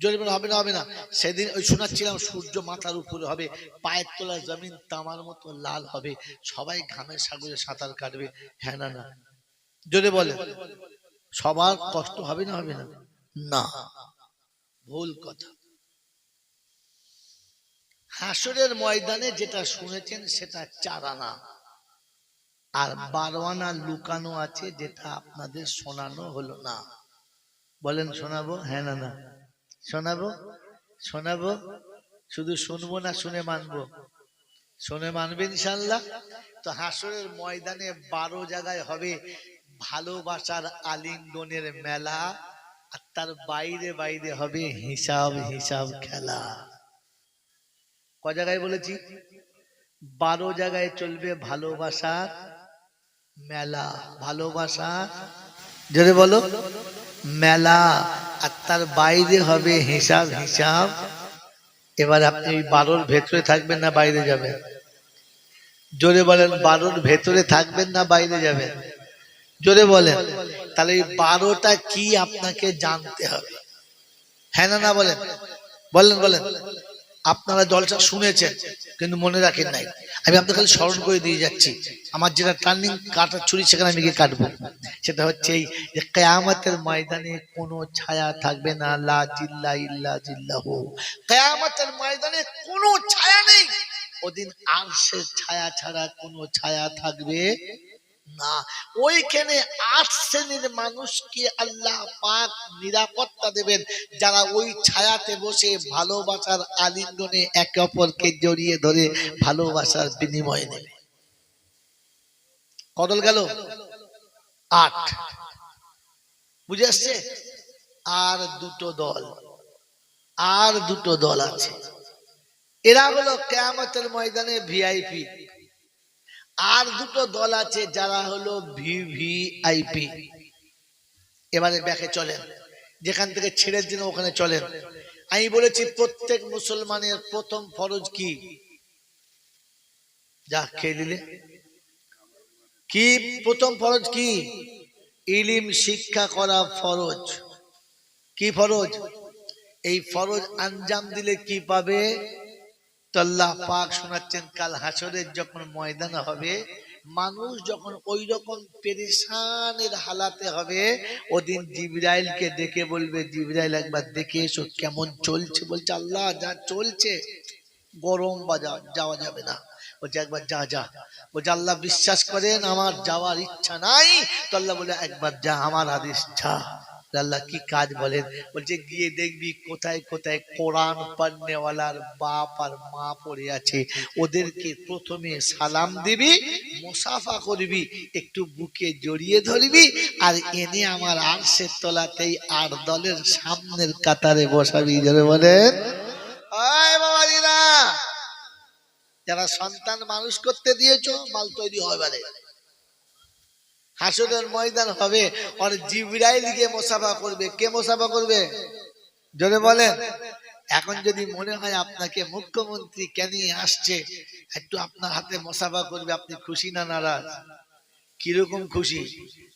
জোরে বলে হবে না? হবে না? সেদিন ওই শোনাচ্ছিলাম, সূর্য মাথার উপরে হবে, পায়ের তলা জমিন তামার মতো লাল হবে, সবাই ঘামের সাগরে সাঁতার কাটবে। হ্যাঁ না না? জোরে বলে। সবার কষ্ট হবে না? হবে না? না, ভুল কথা। হাসরের ময়দানে যেটা শুনেছেন সেটা 4 আনা, আর 12 আনা লুকানো আছে, যেটা আপনাদের শোনানো হলো না। বলেন শোনাবো? হ্যাঁ না না? শোনাবো, শোনাবো। শুধু শুনবো না, শুনে মানবো? শুনে মানবেন ইনশাআল্লাহ। তো হাসরের ময়দানে 12 জায়গায় হবে ভালোবাসার আলিঙ্গনের মেলা, আর তার বাইরে বাইরে হবে হিসাব হিসাব খেলা। ক জায়গায় বলেছি? 12 জায়গায় চলবে ভালোবাসার মেলা। ভালোবাসা, যদি বলো মেলা, আর তার বাইরে হবে হিসাব হিসাব। এবার আপনি ওই 12-র ভেতরে থাকবেন না বাইরে যাবেন? জোরে বলেন, 12-র ভেতরে থাকবেন না বাইরে যাবেন? জোরে বলেন। তাহলে এই 12টা কি আপনাকে জানতে হবে। হ্যাঁ না না? বলেন, বলেন, বলেন। আপনারা জলসা শুনেছেন কিন্তু মনে রাখেন নাই। আমি আপনাকে খালি স্মরণ করে দিয়ে যাচ্ছি। আমার যেটা টার্নিং কাটার ছুরি সেখানে আমি গিয়ে কাটবো। সেটা হচ্ছে এই যে কিয়ামতের ময়দানে কোনো ছায়া থাকবে না, লা জিল্লা ইল্লা জিল্লাহু। কিয়ামতের ময়দানে কোনো ছায়া নেই। ওদিন আরশের ছায়া ছাড়া কোনো ছায়া থাকবে না। ওইখানে ৮ শ্রেণীর মানুষকে আল্লাহ পাক নিরাপত্তা দেবেন, যারা ওই ছায়াতে বসে ভালোবাসার আলিঙ্গনে একে অপরকে জড়িয়ে ধরে ভালোবাসার বিনিময় নেবে। কদল গেল ৮, বুঝে আসছে? আর দুটো দল আছে। এরা হলো কিয়ামতের ময়দানে ভিআইপি। আর দুটো দল আছে যারা হলো ভিভিআইপি। এবারে ব্যাকে চলেন, যেখান থেকে ছেড়ে দিন ওখানে চলেন। আমি বলেছি প্রত্যেক মুসলমানের প্রথম ফরজ কি? যা খেয়ে দিলে কি প্রথম ফরজ কি? ইলম শিক্ষা করা ফরজ। কি ফরজ? এই ফরজ আঞ্জাম দিলে কি পাবে? তো আল্লাহ পাক শোনাচ্ছেন, কাল হাসরের যখন ময়দান হবে, মানুষ যখন ওই রকম পেরেশানের হালাতে হবে, ওদিন জিবরাইলকে ডেকে বলবে, জিবরাইল একবার দেখে এসো কেমন চলছে। বলছে আল্লাহ যা চলছে গরম বাজার, যাওয়া যাবে না। বলছে একবার যা। বলছে আল্লাহ বিশ্বাস করেন আমার যাওয়ার ইচ্ছা নাই। তো আল্লাহ বলে একবার যা, আমার আদেশ যা। আল্লাহ কি কাজ বলেন? বলছে গিয়ে দেখবি কোথায় কোথায় কোরআন পড়নেওয়ালার বাপ আর মা পড়ে আছে, ওদেরকে প্রথমে সালাম দিবি, মুসাফা করবি, একটু বুকে জড়িয়ে ধরবি, আর এনে আমার আরশের তলাতেই ৮ দলের সামনের কাতারে বসাবি। যারা বলেন আয় বাবাজিরা, যারা সন্তান মানুষ করতে দিয়েছো, মাল তৈরি হবে। হাসরের ময়দান হবে, আর জিবরাইল গিয়ে মুসাফা করবে। কে মুসাফা করবে? জোরে বলেন। এখন যদি মনে হয় আপনাকে মুখ্যমন্ত্রী কেন আসছে, একটু আপনার হাতে মুসাফা করবে, আপনি খুশি না নারাজ? কিরকম খুশি?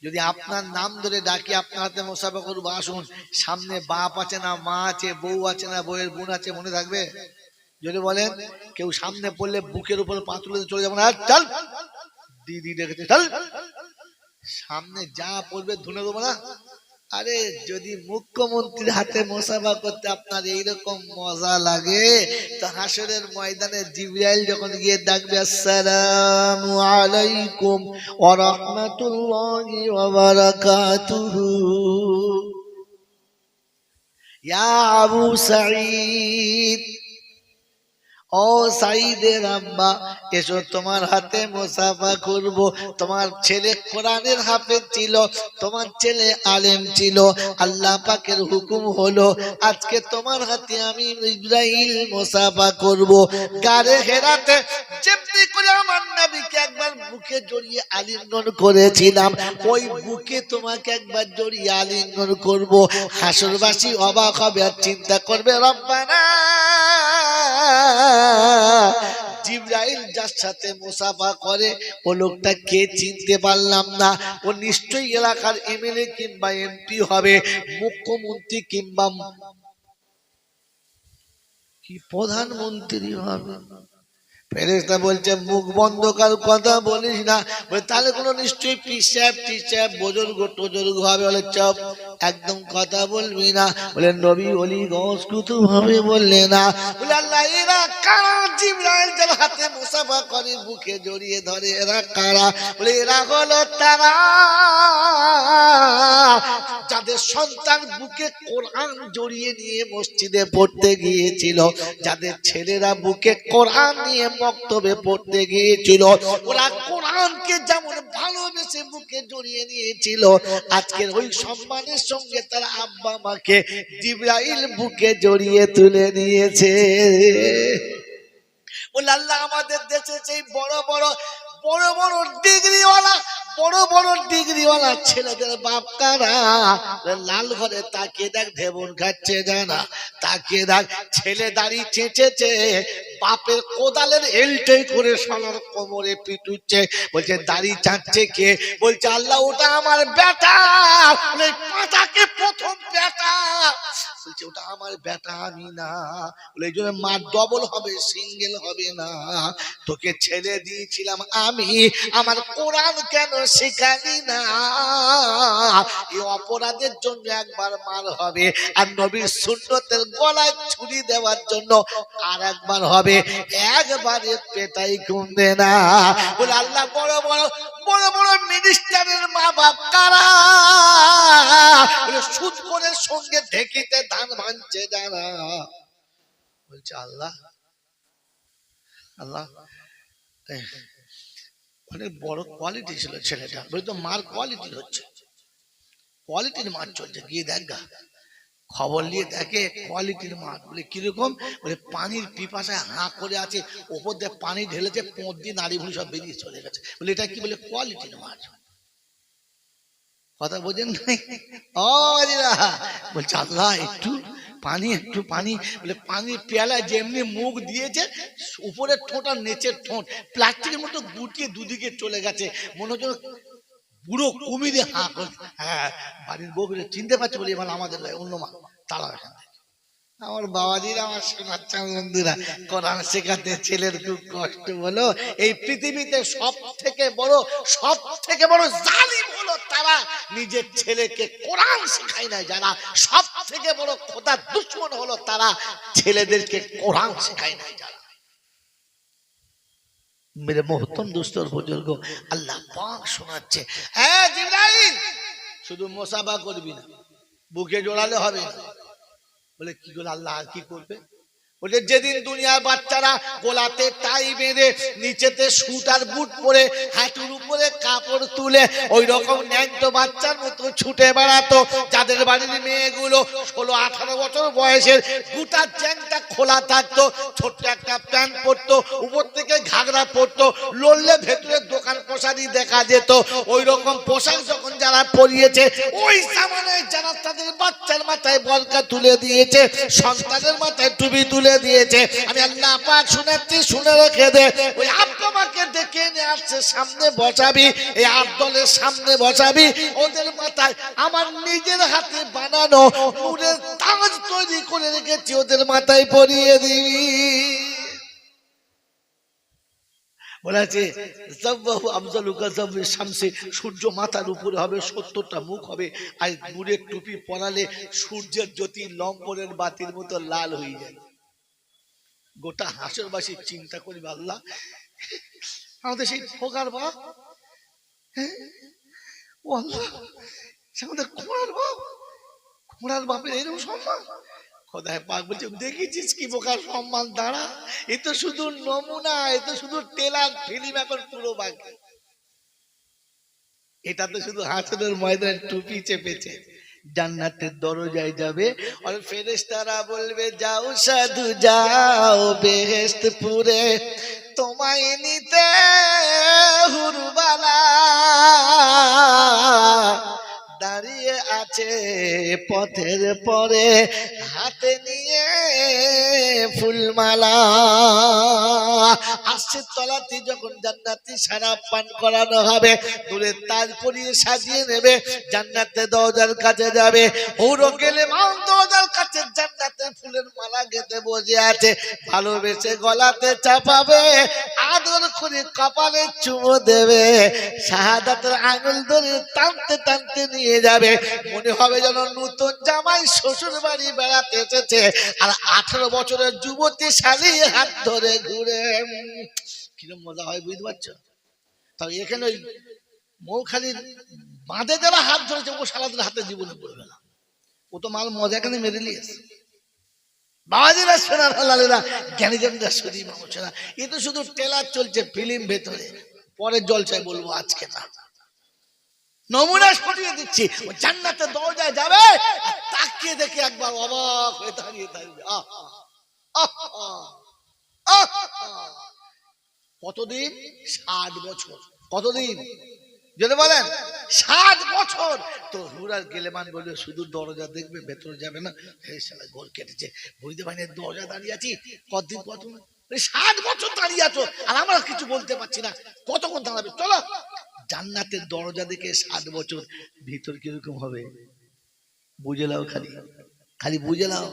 যদি আপনার নাম ধরে ডাকি, আপনার হাতে মুসাফা করবো, আসুন, সামনে বাপ আছে না মা আছে, বউ আছে না বউয়ের বোন আছে, মনে থাকবে? যদি বলেন, কেউ সামনে পড়লে বুকের উপর পা তুলে চলে যাবো না, চল দিদি দেখেছে চল, সামনে যা পড়বে ধুনে দেবো না। আরে যদি মুখ্যমন্ত্রীর হাতে মুসাফা করতে আপনার এইরকম মজা লাগে, তো হাসরের ময়দানে জিবরাইল যখন গিয়ে ডাকবে, আসসালামু আলাইকুম ওয়া রাহমাতুল্লাহি ওয়া বারাকাতুহু, ইয়া আবু সাঈদ, ও সাঈদের আম্মা এসো, তোমার হাতে মুসাফা করব। তোমার ছেলে কোরআনের হাফেজ ছিল, তোমার ছেলে আলেম ছিল, আল্লাহ পাকের হুকুম হলো আজকে তোমার হাতে আমি ইব্রাহিম মুসাফা করব। গারে হেরাতে যেমনি করে আমার নবীকে একবার বুকে জড়িয়ে আলিঙ্গন করেছিলাম, ওই বুকে তোমাকে একবার জড়িয়ে আলিঙ্গন করব। হাসরবাসী অবাক হবে আর চিন্তা করবে, রব্বানা, জিবরাইল যার সাথে মুসাফা করে ও লোকটা কে চিনতে পারলাম না। ও নিশ্চয়ই এলাকার এমএলএ কিংবা এমপি হবে, মুখ্যমন্ত্রী কিংবা কি প্রধানমন্ত্রী হবে। ফেরেশতা বলছে মুখ বন্ধ কর, কথা বলিস না। বলে তাহলে কোনো নিশ্চয়ই পিসাব বুজুর্গ টজুর্গ হবে। বলে চুপ, একদম কথা বলবি না। বলে নবী ওলি গস কুতুব হবে, বললে না। বলে আল্লাহ এরা কারা? জিবরাইল যার হাতে মুসাফা করে বুকে জড়িয়ে ধরে, এরা কারা? বলে এরা হলো তারা যাদের সন্তান বুকে কোরআন জড়িয়ে নিয়ে মসজিদে পড়তে গিয়েছিল, যাদের ছেলেরা বুকে কোরআন নিয়ে বক্তব্যে পড়তে গিয়েছিল, ওরা কোরআনকে যেমন ভালোবেসে বুকে জড়িয়ে নিয়েছিল, আজকের ওই সম্মানের সঙ্গে তার আব্বা মাকে জিবরাইল বুকে জড়িয়ে তুলে নিয়েছে। বলে আল্লাহ আমাদের দেশে সেই বড় বড় ডিগ্রিওয়ালা ছেলেদের বাপ কারা? লাল ঘরে তাকিয়ে দেখ, ধেবন খাচ্ছে জানা, তাকিয়ে দেখ ছেলে দাড়ি চেঁচেছে, বাপের কোদালের এলটেই করে সোনার কোমরে পিটুচ্ছে। বলছে দাড়ি চাচ্ছে কে? বলছে আল্লাহ ওটা আমার বেটা। পাতাকে প্রথম বেটা বলছে ওটা আমার বেটা আমি না, বলে এই জন্য মা ডবল হবে, সিঙ্গেল হবে না। তোকে ছেড়ে দিয়েছিলাম আমি, আমার কোরআন কেন শেখালি না? এই অপরাধের জন্য একবার মার হবে, আর নবীর সুন্নতের গলায় ছুরি দেওয়ার জন্য আর একবার হবে। একবারে পেটাই কমবে না। বলে আল্লাহ বড় বড় বড় বড় মিনিস্টারের মা বাপ কারা? সুদ করে সঙ্গে ঢেকিতে ধান ভাঙছে যারা। বলছে আল্লাহ আল্লাহ অনেক বড় কোয়ালিটি ছিল ছেলেটা, বলতো মার কোয়ালিটি হচ্ছে, কোয়ালিটির মার চলছে, গিয়ে দেখ গা। খবর নিয়ে দেখে কোয়ালিটির মাছ। বলে কিরকম? বলে পানির পিপাসায় হাঁ করে আছে, ওপর দিয়ে পানি ঢেলেছে, পোঁত দিয়ে নাড়ি ভুড়ি সব বেরিয়ে চলে গেছে। বলে এটা কি? বলে কোয়ালিটির মাছ। কথা বোঝেন নাই? ও বলছে আল্লাহ একটু পানি, একটু পানি। বলে পানির পেয়ালা যেমনি মুখ দিয়েছে, উপরের ঠোঁট আর নিচের ঠোঁট প্লাস্টিকের মতো গুটিয়ে দুদিকে চলে গেছে, মনে হচ্ছে পুরো কুমিরে হাঁ করে। হ্যাঁ, বাড়ির বউ চিনতে পারছে, বলে এবার আমাদের অন্য মা তারা। আমার বাবাজিরা, আমার শোনাচ্ছেন বন্ধুরা, কোরআন শেখাতে ছেলের খুব কষ্ট। বলো এই পৃথিবীতে সব থেকে বড় জালিম হলো তারা, নিজের ছেলেকে কোরআন শেখায় না যারা। সব থেকে বড় খোদার দুশমন হলো তারা, ছেলেদেরকে কোরআন শেখায় না যারা। মেরে মোহতম দুস্তর বুজুর্গ, আল্লাহ পাক শোনাচ্ছে, হ্যাঁ জিবরাইল শুধু মুসাফা করবি না, বুকে জোড়ালে হবে না। বলে কি করে? আল্লাহ আর কি করবে? বলে যেদিন দুনিয়ার বাচ্চারা গোলাতে টাই বেঁধে, নিচেতে সুট আর বুট পরে, হাঁটুর উপরে কাপড় তুলে ওই রকম ন্যাংটো বাচ্চার মতো ছুটে বেড়াতো, যাদের বাড়ির মেয়েগুলো 16-18 বছর বয়সের, গোটা চ্যাংটা খোলা থাকতো, ছোট্ট একটা প্যান্ট পরতো, উপর থেকে ঘাগরা পরতো, লড়লে ভেতরে দোকান পোশাকই দেখা যেত। ওই রকম পোশাক যখন যারা পরিয়েছে, ওই জামানায় যারা তাদের বাচ্চার মাথায় বলকা তুলে দিয়েছে, সন্তানের মাথায় টুপি তুলে দিয়েছে, আমি আল্লাহ পাক শুনাচ্ছি, শুনে রেখে দে। ওই আব্বামাকে ডেকে নিয়ে আসছে, সামনে বসাবি, এই আব্দলের সামনে বসাবি, ওদের মাথায় আমার নিজের হাতে বানানো নূরের তাজ তৈরি করে রেখেছি, ওদের মাথায় পরিয়ে দিবি। বলেছে সূর্য মাথার উপরে হবে, 70টা মুখ হবে, আর নূরের টুপি পরালে সূর্যের জ্যোতি লম্বরের বাতির মতো লাল হয়ে যায়। গোটা হাসরবাসী চিন্তা করিবে, আল্লাহ আমাদের সেই ফোকার বাপ, ও আল্লাহ আমাদের ঘোড়ার বাপের এরকম সম্মান। খোদায় পাক বলছে, দেখেছিস কি বোকার সম্মান? দাঁড়া, এ তো শুধু নমুনা, এ তো শুধু টেলার ফিল্ম, এখন পুরো বাকি। এটা তো শুধু হাসরের ময়দানে টুপি চেপেছে। জান্নাতের দরজায় যাবে, আর ফেরেশতারা বলবে যাও সাধু যাও বেহেশতপুরে, তোমায় নিতে হুরবালা দাঁড়িয়ে আছে পথের পরে, হাতে নিয়ে ফুলমালা। আসছে তলাতে যখন জান্নাতি শরাব পান করানো হবে, দূরের তাজ পরিয়ে সাজিয়ে নেবে, জান্নাতে দরজার কাছে যাবে, হুরো গেলে মান দরজার কাছে জান্নাতের ফুলের মালা গেঁথে বসে আছে, ভালোবেসে গলাতে চাপাবে, আদর করে কপালে চুমো দেবে, শাহাদাতের আঙুল ধরে টানতে টানতে নিয়ে যাবে, মনে হবে যেন নতুন জামাই শ্বশুর বাড়ি বেড়াতে এসেছে, আর 18 বছরের যুবতী শালী হাত ধরে ঘুরে। কিরম মজা হয় বুঝতে পারছো? তাও এখানে ওই মৌখালির বাঁধে যারা হাত ধরেছে, ও সারাদিন হাতে জীবনে পড়বে না, ও তো মাল মজা এখানে মেরে নিয়েছে। বাবাজিরা শোনা লালেরা, জ্ঞানীজনরা শুধু মানুষ না, এ তো শুধু ট্রেলার চলছে ফিল্ম ভেতরে, পরের জলসায় বলবো, আজকে না। নমুনা সরিয়ে দিচ্ছি, ও জান্নাতের দরজায় যাবে, তাকিয়ে দেখে একবার অবাক হয়ে দাঁড়িয়ে থাকবে। কতদিন? 60 বছর। কতদিন যদি বলেন? 60 বছর। তো হুরার গেলেমান বলবে শুধু দরজা দেখবে, ভেতরে যাবে না। এই শালা গোল কেটেছে, বুঝতে পারিনি দরজা দাঁড়িয়ে আছি কতদিন, কত 60 বছর দাঁড়িয়ে আছো, আর আমরা কিছু বলতে পারছি না, কতক্ষণ দাঁড়াবে? চলো। জান্নাতের দরজা দেখে 60 বছর, ভিতর কিরকম হবে বুঝে নাও খালি। খালি বুঝে নাও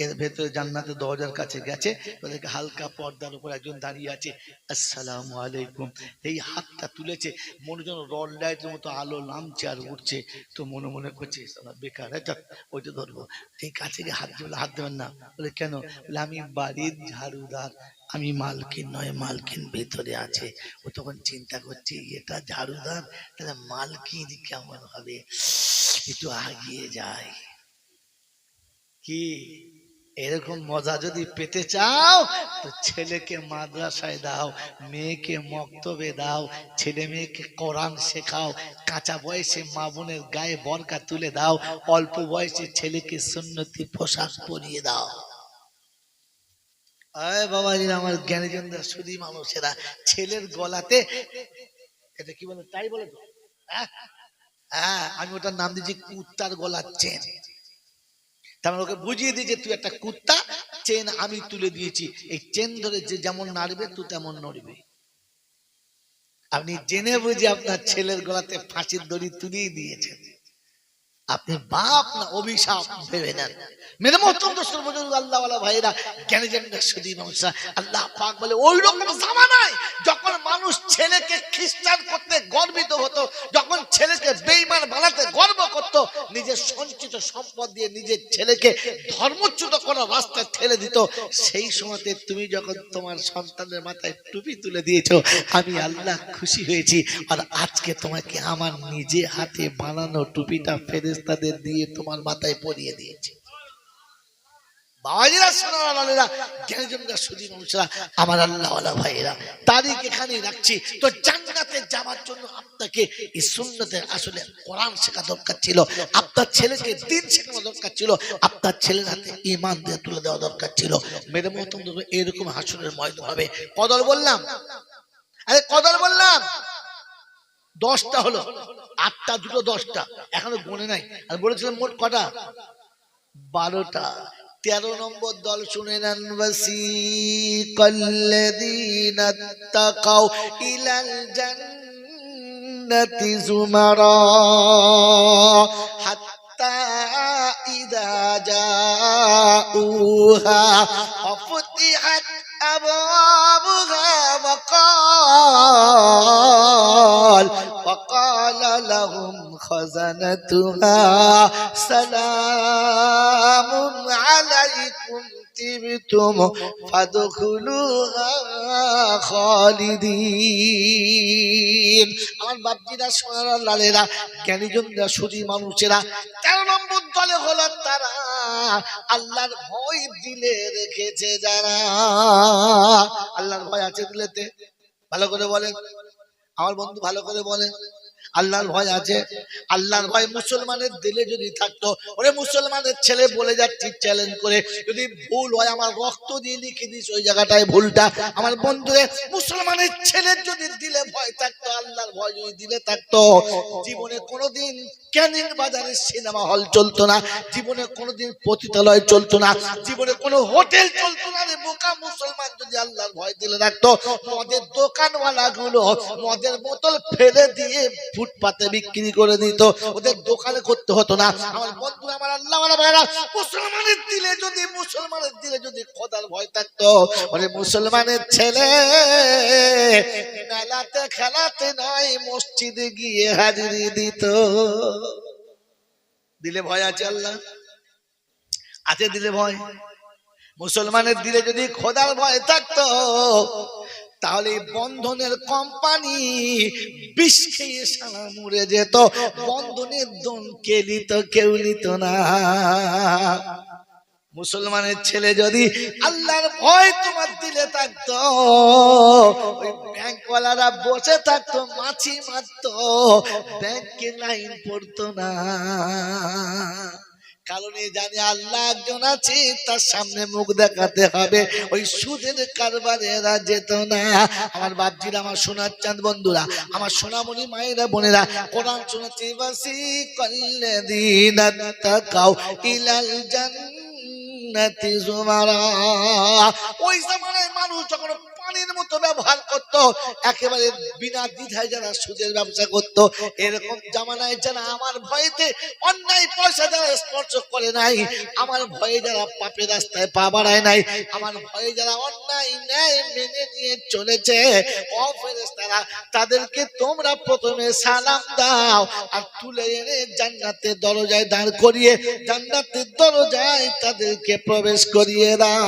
এর ভেতরে জান্নাতের দরজার কাছে গেছে, ওদেরকে হালকা পর্দার উপর একজন দাঁড়িয়ে আছে, আসসালামু আলাইকুম, এই হাতটা তুলেছে, মনে যেন রড লাইটের মতো আলো নামছে আর উঠছে। তো মনে মনে করছে বেকার, এটা ওইটা ধরবো, এই কাছে গিয়ে হাত দিবে, হাত দেবেন না। বলে কেন? বলে আমি বাড়ির ঝাড়ুদার, আমি মালকিন নয়, মালকিন ভেতরে আছে। ও তখন চিন্তা করছে এটা ঝাড়ুদার, তাহলে মালকিন কেমন হবে, একটু আগিয়ে যায়। কি এরকম মজা যদি পেতে চাও তো ছেলেকে মাদ্রাসায় দাও, মেয়েকে মক্তবে দাও, ছেলে মেয়েকে কোরআন শেখাও, কাঁচা বয়সে মা বোনের গায়ে বরকা তুলে দাও, অল্প বয়সে ছেলেকে সুন্নতি পোশাক পরিয়ে দাও। আয় বাবাজি, আমার জ্ঞানীজনদের শুধু মানুষেরা ছেলের গলাতে এটা কি বলে, তাই বলে তো? হ্যাঁ, আমি ওটার নাম দিয়েছি কুত্তার গলার চেন। তার মানে ওকে বুঝিয়ে দিয়েছে তুই একটা কুত্তা, চেন আমি তুলে দিয়েছি, এই চেন ধরে যে যেমন নাড়বে তুই তেমন নড়বে। আপনি জেনে বুঝে আপনার ছেলের গলাতে ফাঁসির দড়ি তুলিয়ে দিয়েছেন, আপনি বাপ না অভিশাপ ভেবে নেন। মেরে মহতরম দোস্তর বুজুর্গ আল্লাহ ওয়ালা ভাইরা, জ্ঞানী জনের সুধী মানুষরা, আল্লাহ পাক বলে ওই রকম জামানায় যখন মানুষ ছেলেকে খ্রিস্টান করতে গর্বিত হতো, যখন ছেলেকে বেঈমান বানাতে গর্ব করত, নিজের সঞ্চিত সম্পদ দিয়ে নিজের ছেলেকে ধর্মচ্যুত করার রাস্তায় ঠেলে দিত, সেই সময়তে তুমি যখন তোমার সন্তানের মাথায় টুপি তুলে দিয়েছো, আমি আল্লাহ খুশি হয়েছি। আর আজকে তোমাকে আমার নিজে হাতে বানানো টুপিটা ফেরেশতাদের দিয়ে তোমার মাথায় পরিয়ে দিয়েছি। আমার আল্লাহ ওয়ালা ভাইরা, তারিখ এখানে রাখছি। তো জান্নাতে যাওয়ার জন্য আপনাকে এই সুন্নতের আসলে কোরআন শেখা দরকার ছিল, আপনার ছেলেকে দ্বীন শেখানো দরকার ছিল, আপনার ছেলের হাতে ঈমান দিয়ে তুলে দেওয়া দরকার ছিল। মেরে মহতরম এরকম হাসরের ময়দান হবে। কদর বললাম, আরে কদর বললাম 10টা হলো, 8টা দুটো 10টা, এখনো গুনে নাই। আর বলেছিলাম মোট কটা? 12টা। 13 নম্বর দল শুনে নেন, ওয়াসিকাল্লাযীনা তাকাউ ইলাল জান্নাতি যুমারা হাত্তা ইযা জাউহা ফাফতিহাত আবওয়াবুহা وقال لهم خزنتها سلام عليكم طبتم فادخلوها خالدين। আমার বাপজিরা, সোনারা, লালেরা, জ্ঞানীজনরা, সুধী মানুষেরা, 13 নম্বর দলে হলো তারা আল্লাহর ভয় দিলে রেখেছে যারা। আল্লাহর ভয় আছে দিলেতে? ভালো করে বলেন আমার বন্ধু, ভালো করে বলেন আল্লাহর ভয় আছে? আল্লাহর ভয় মুসলমানের দিলে যদি থাকতো, ওরে মুসলমানের ছেলে বলে যাচ্ছি চ্যালেঞ্জ করে, যদি ভুল হয় আমার রক্ত দিয়ে লিখে দিস ওই জায়গাটায় ভুলটা। আমার বন্ধুরে, মুসলমানের ছেলের যদি দিলে ভয় থাকতো, আল্লাহর ভয় যদি দিলে থাকতো, জীবনে কোনোদিন ক্যানিং বাজারে সিনেমা হল চলতো না, জীবনে কোনোদিন পতিতালয় চলতো না, জীবনে কোনো হোটেল চলতো না। রে বোকা মুসলমান যদি আল্লাহর ভয় দিলে রাখতো, মদের দোকানওয়ালা গুলো মদের বোতল ফেলে দিয়ে ফুটপাতে বিক্রি করে দিত, ওদের দোকানে করতে হতো না। আমার বন্ধু, আমার আল্লাহ ওয়ালা ভাইরা, মুসলমানের দিলে যদি খোদার ভয় থাকতো, মানে মুসলমানের ছেলে মেলাতে খেলাতে নয় মসজিদে গিয়ে হাজিরি দিত। দিলে ভয় আছে? আল্লাহ আছে দিলে ভয়? মুসলমানের দিলে যদি খোদার ভয় থাকতো, তাহলে বন্ধনের কোম্পানি বিষ খেয়ে সারা মরে যেত, বন্ধনের দন কে নিত? কেউ নিত না। মুসলমানের ছেলে যদি আল্লাহর ভয় তোমার দিলে থাকতো, ওই ব্যাংকওয়ালারা বসে থাকতো, মাছি মারতো, ব্যাংকে লাইন পড়তো না। কারণ জানি আল্লাহ একজন আছে, তার সামনে মুখ দেখাতে হবে, ওই সুদের কারবারে এরা যেত না। আমার বাপজিরা, আমার সোনার চাঁদ বন্ধুরা, আমার সোনামণি মায়েরা, বোনেরা, কোরআন শোনাচ্ছি, ওয়াসিকাল্লাযীনা তাকাউ ইলাল জান্নাতি যুমারা। ওই জামানায় মানুষ যখন পানির মতো ব্যবহার করত, একেবারে বিনা দ্বিধায় যারা সুদের ব্যবসা করত, এরকম জামানায় যারা আমার ভয়েতে অন্যায় পয়সা যারা স্পর্শ করে নাই, আমার ভয়ে যারা পাপের রাস্তায় পা বাড়ায় নাই, আমার ভয়ে যারা অন্যায় ন্যায় মেনে নিয়ে চলেছে, ও ফেরেশতারা তাদেরকে তোমরা প্রথমে সালাম দাও আর তুলে এনে জান্নাতের দরজায় দাঁড় করিয়ে জান্নাতের দরজায় তাদেরকে প্রবেশ করিয়ে দাও।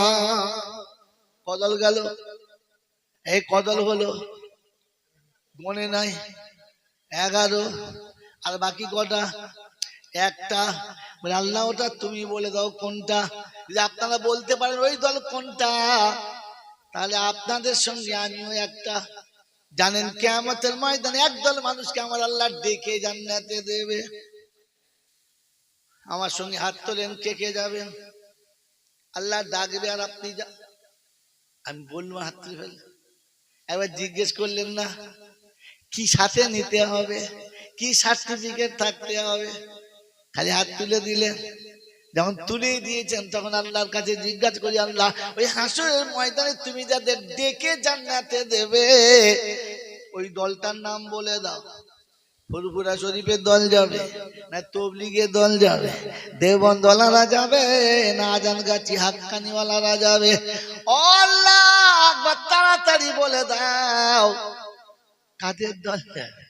কদল গেল, এই কদল হলো মনে নাই 11, আর বাকি কটা? একটা। আল্লাহ ওটা তুমি বলে দাও কোনটা। যদি আপনারা বলতে পারেন ওই দল কোনটা, তাহলে আপনাদের সঙ্গে আমিও একটা। জানেন কিয়ামতের ময়দানে একদল মানুষকে আমার আল্লাহ ডেকে জান্নাতে দেবে। আমার সঙ্গে হাত তোলেন, কে কে যাবেন? আল্লাহ ডাকবে আর আপনি আমি বলবো হাত তুলে ফেল। একবার জিজ্ঞেস করলেন না কি সাথে নিতে হবে, কি সার্টিফিকেট থাকতে হবে? খালি হাত তুলে দিলেন। যখন তুলে দিয়েছেন তখন আল্লাহর কাছে জিজ্ঞাসা করি, আল্লাহ ওই হাসরের ময়দানে তুমি যাদের ডেকে জান্নাতে দেবে ওই দলটার নাম বলে দাও। ফুরফুরা শরীফের দল যাবে না তবলিগের দল যাবে, দেওবন্দ ওয়ালারা যাবে না আজানগাছি হাক্কানিওয়ালারা যাবে? আল্লাহ একবার তাড়াতাড়ি বলে দাও কাদের দল যাবে।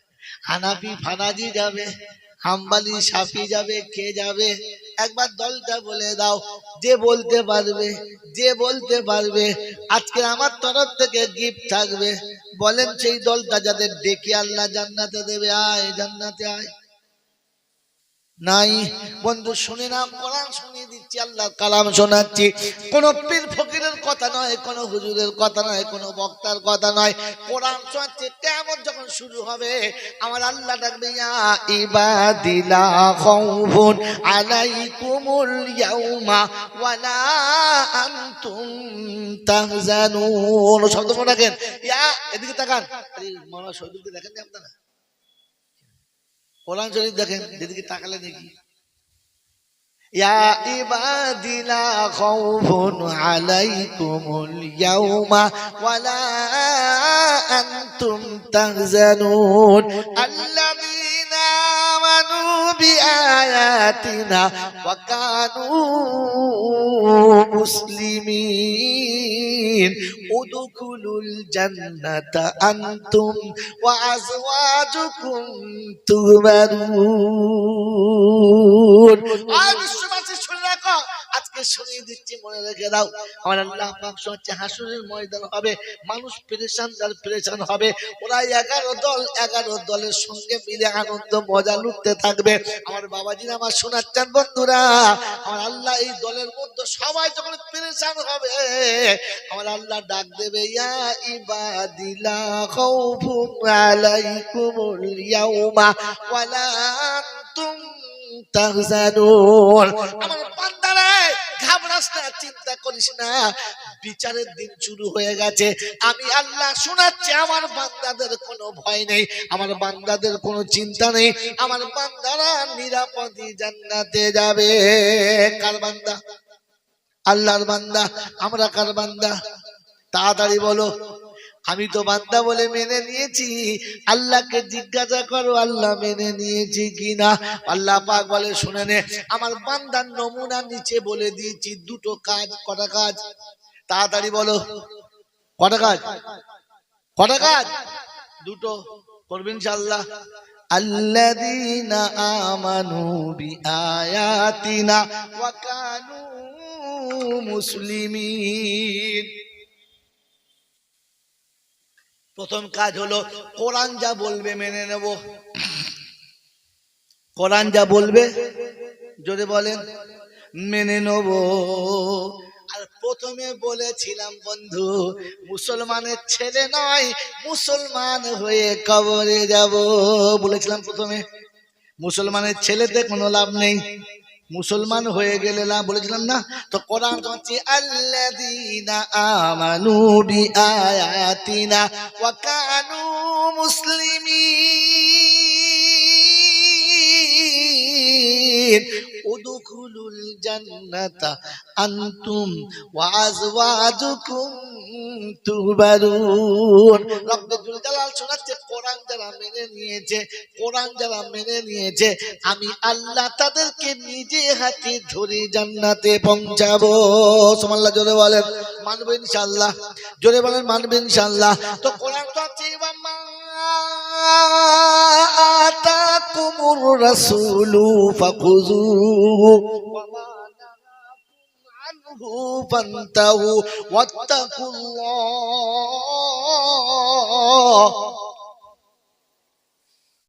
হানাফি ফানাজি যাবে, হাম্বালি শাফি যাবে, কে যাবে? একবার দলটা বলে দাও। যে বলতে পারবে, যে বলতে পারবে আজকে আমার তরফ থেকে গিফট থাকবে। বলেন সেই দলটা যাদের ডেকে আল্লাহ জান্নাতে দেবে, আয় জান্নাতে আয়। নাই বন্ধু, শুনে না, কোরআন শুনিয়ে দিচ্ছি, আল্লাহর কালাম শোনাচ্ছি। কোন পীর ফকিরের কথা নয়, কোন হুজুরের কথা নয়, কোন বক্তার কথা নয়, কোরআন শোনাচ্ছি। কিয়ামত যখন শুরু হবে আমার আল্লাহ ডাকবে, ইয়া ইবাদিলা খাউফুন আলাইকুমুল ইয়াউমা ওয়ালা আনতুম তাহজানুন। শব্দ মনে রাখেন, ইয়া এদিকে তাকান, আরে মাওলানা শহীদুলকে দেখেন না আপনারা? কোরআন শরীফ দেখেন, যেদিকে তাকালে দেখি, ইয়া ইবাদি লা খাউফুন আলাইকুমুল ইয়াউমা ওয়ালা আনতুম তাহজানুন আল্লাযীনা আমানু বিআয়াতিনা ওয়া কানু মুসলিমিন উদখুলুল জান্নাতা আনতুম ওয়া আজওয়াজুকুম তুহবারুন। বিশ্ববাসী শুনে রাখো, আজকে শুনিয়ে দিচ্ছি, মনে রেখে দাও। আমার আল্লাহ পাক হচ্ছে হাসরের ময়দান হবে, মানুষ পেরেশান আর পেরেশান হবে। ওরা 11 দল, 11 দলের সঙ্গে মিলে আনন্দ মজা লুটতে থাকবে। আমার বাবাজিরা আমার শোনাচ্ছেন বন্ধুরা, আমার আল্লাহ এই দলের মধ্যে সবাই যখন পেরেশান হবে আমার আল্লাহ ডাক দেবে, ইয়া ইবাদিলা খাউফুন আলাইকুমুল ইয়াউমা ওয়ালা আনতুম তাহজানুন। আমার বান্দারা ঘাবড়াস না, চিন্তা করিস না, বিচারের দিন শুরু হয়ে গেছে। আমি আল্লাহ শোনাচ্ছি, আমার বান্দাদের কোনো ভয় নেই, আমার বান্দাদের কোনো চিন্তা নেই, আমার বান্দারা নিরাপদে জান্নাতে যাবে। কার বান্দা? আল্লাহর বান্দা। আমরা কার বান্দা? তাড়াতাড়ি বলো। আমি তো বান্দা বলে মেনে নিয়েছি, আল্লাহকে জিজ্ঞাসা করো আল্লাহ মেনে নিয়েছি কিনা। আল্লাহ পাক বলে, শুনে নে, আমার বান্দার নমুনা নিচে বলে দিয়েছি, দুটো কাজ। কটা কাজ? তাড়াতাড়ি বলো, কটা কাজ? কটা কাজ? দুটো। করবেন ইনশাআল্লাহ। আল্লাযীনা আমানু বিআয়াতিনা ওয়া কানু মুসলিমিন। প্রথম কাজ হলো কোরআন যা বলবে মেনে নেব। কোরআন যা বলবে, জোরে বলেন, মেনে নেব। আর প্রথমে বলেছিলাম বন্ধু, মুসলমানের ছেলে নয়, মুসলমান হয়ে কবরে যাব। বলেছিলাম প্রথমে, মুসলমানের ছেলেতে কোনো লাভ নেই, মুসলমান হয়ে গেলে লাভ। বলেছিলাম না? তো কোরআন হচ্ছে আল্লাযীনা আমানু বিআয়াতিনা ওয়া কানু মুসলিমিন। বললেন উদখুলুল জান্নাতা আনতুম ওয়া আজওয়াজুকুম তুহবারুন। রব্বুল জালাল শোনাচ্ছে কোরআন যারা মেনে নিয়েছে, কোরআন যারা মেনে নিয়েছে, আমি আল্লাহ তাদেরকে নিজে হাতে ধরে জান্নাতে পৌঁছাবো। সুবহানাল্লাহ, জোরে বলেন মানবেন ইনশাআল্লাহ, জোরে বলেন মানবেন ইনশাআল্লাহ। তো কোরআন তো আছে বাম্মা আতাকুমুর রাসূলু ফাখুযুহু ওয়া মা নাহাকুম আনহু ফান্তাহু ওয়াত্তাকুল্লাহ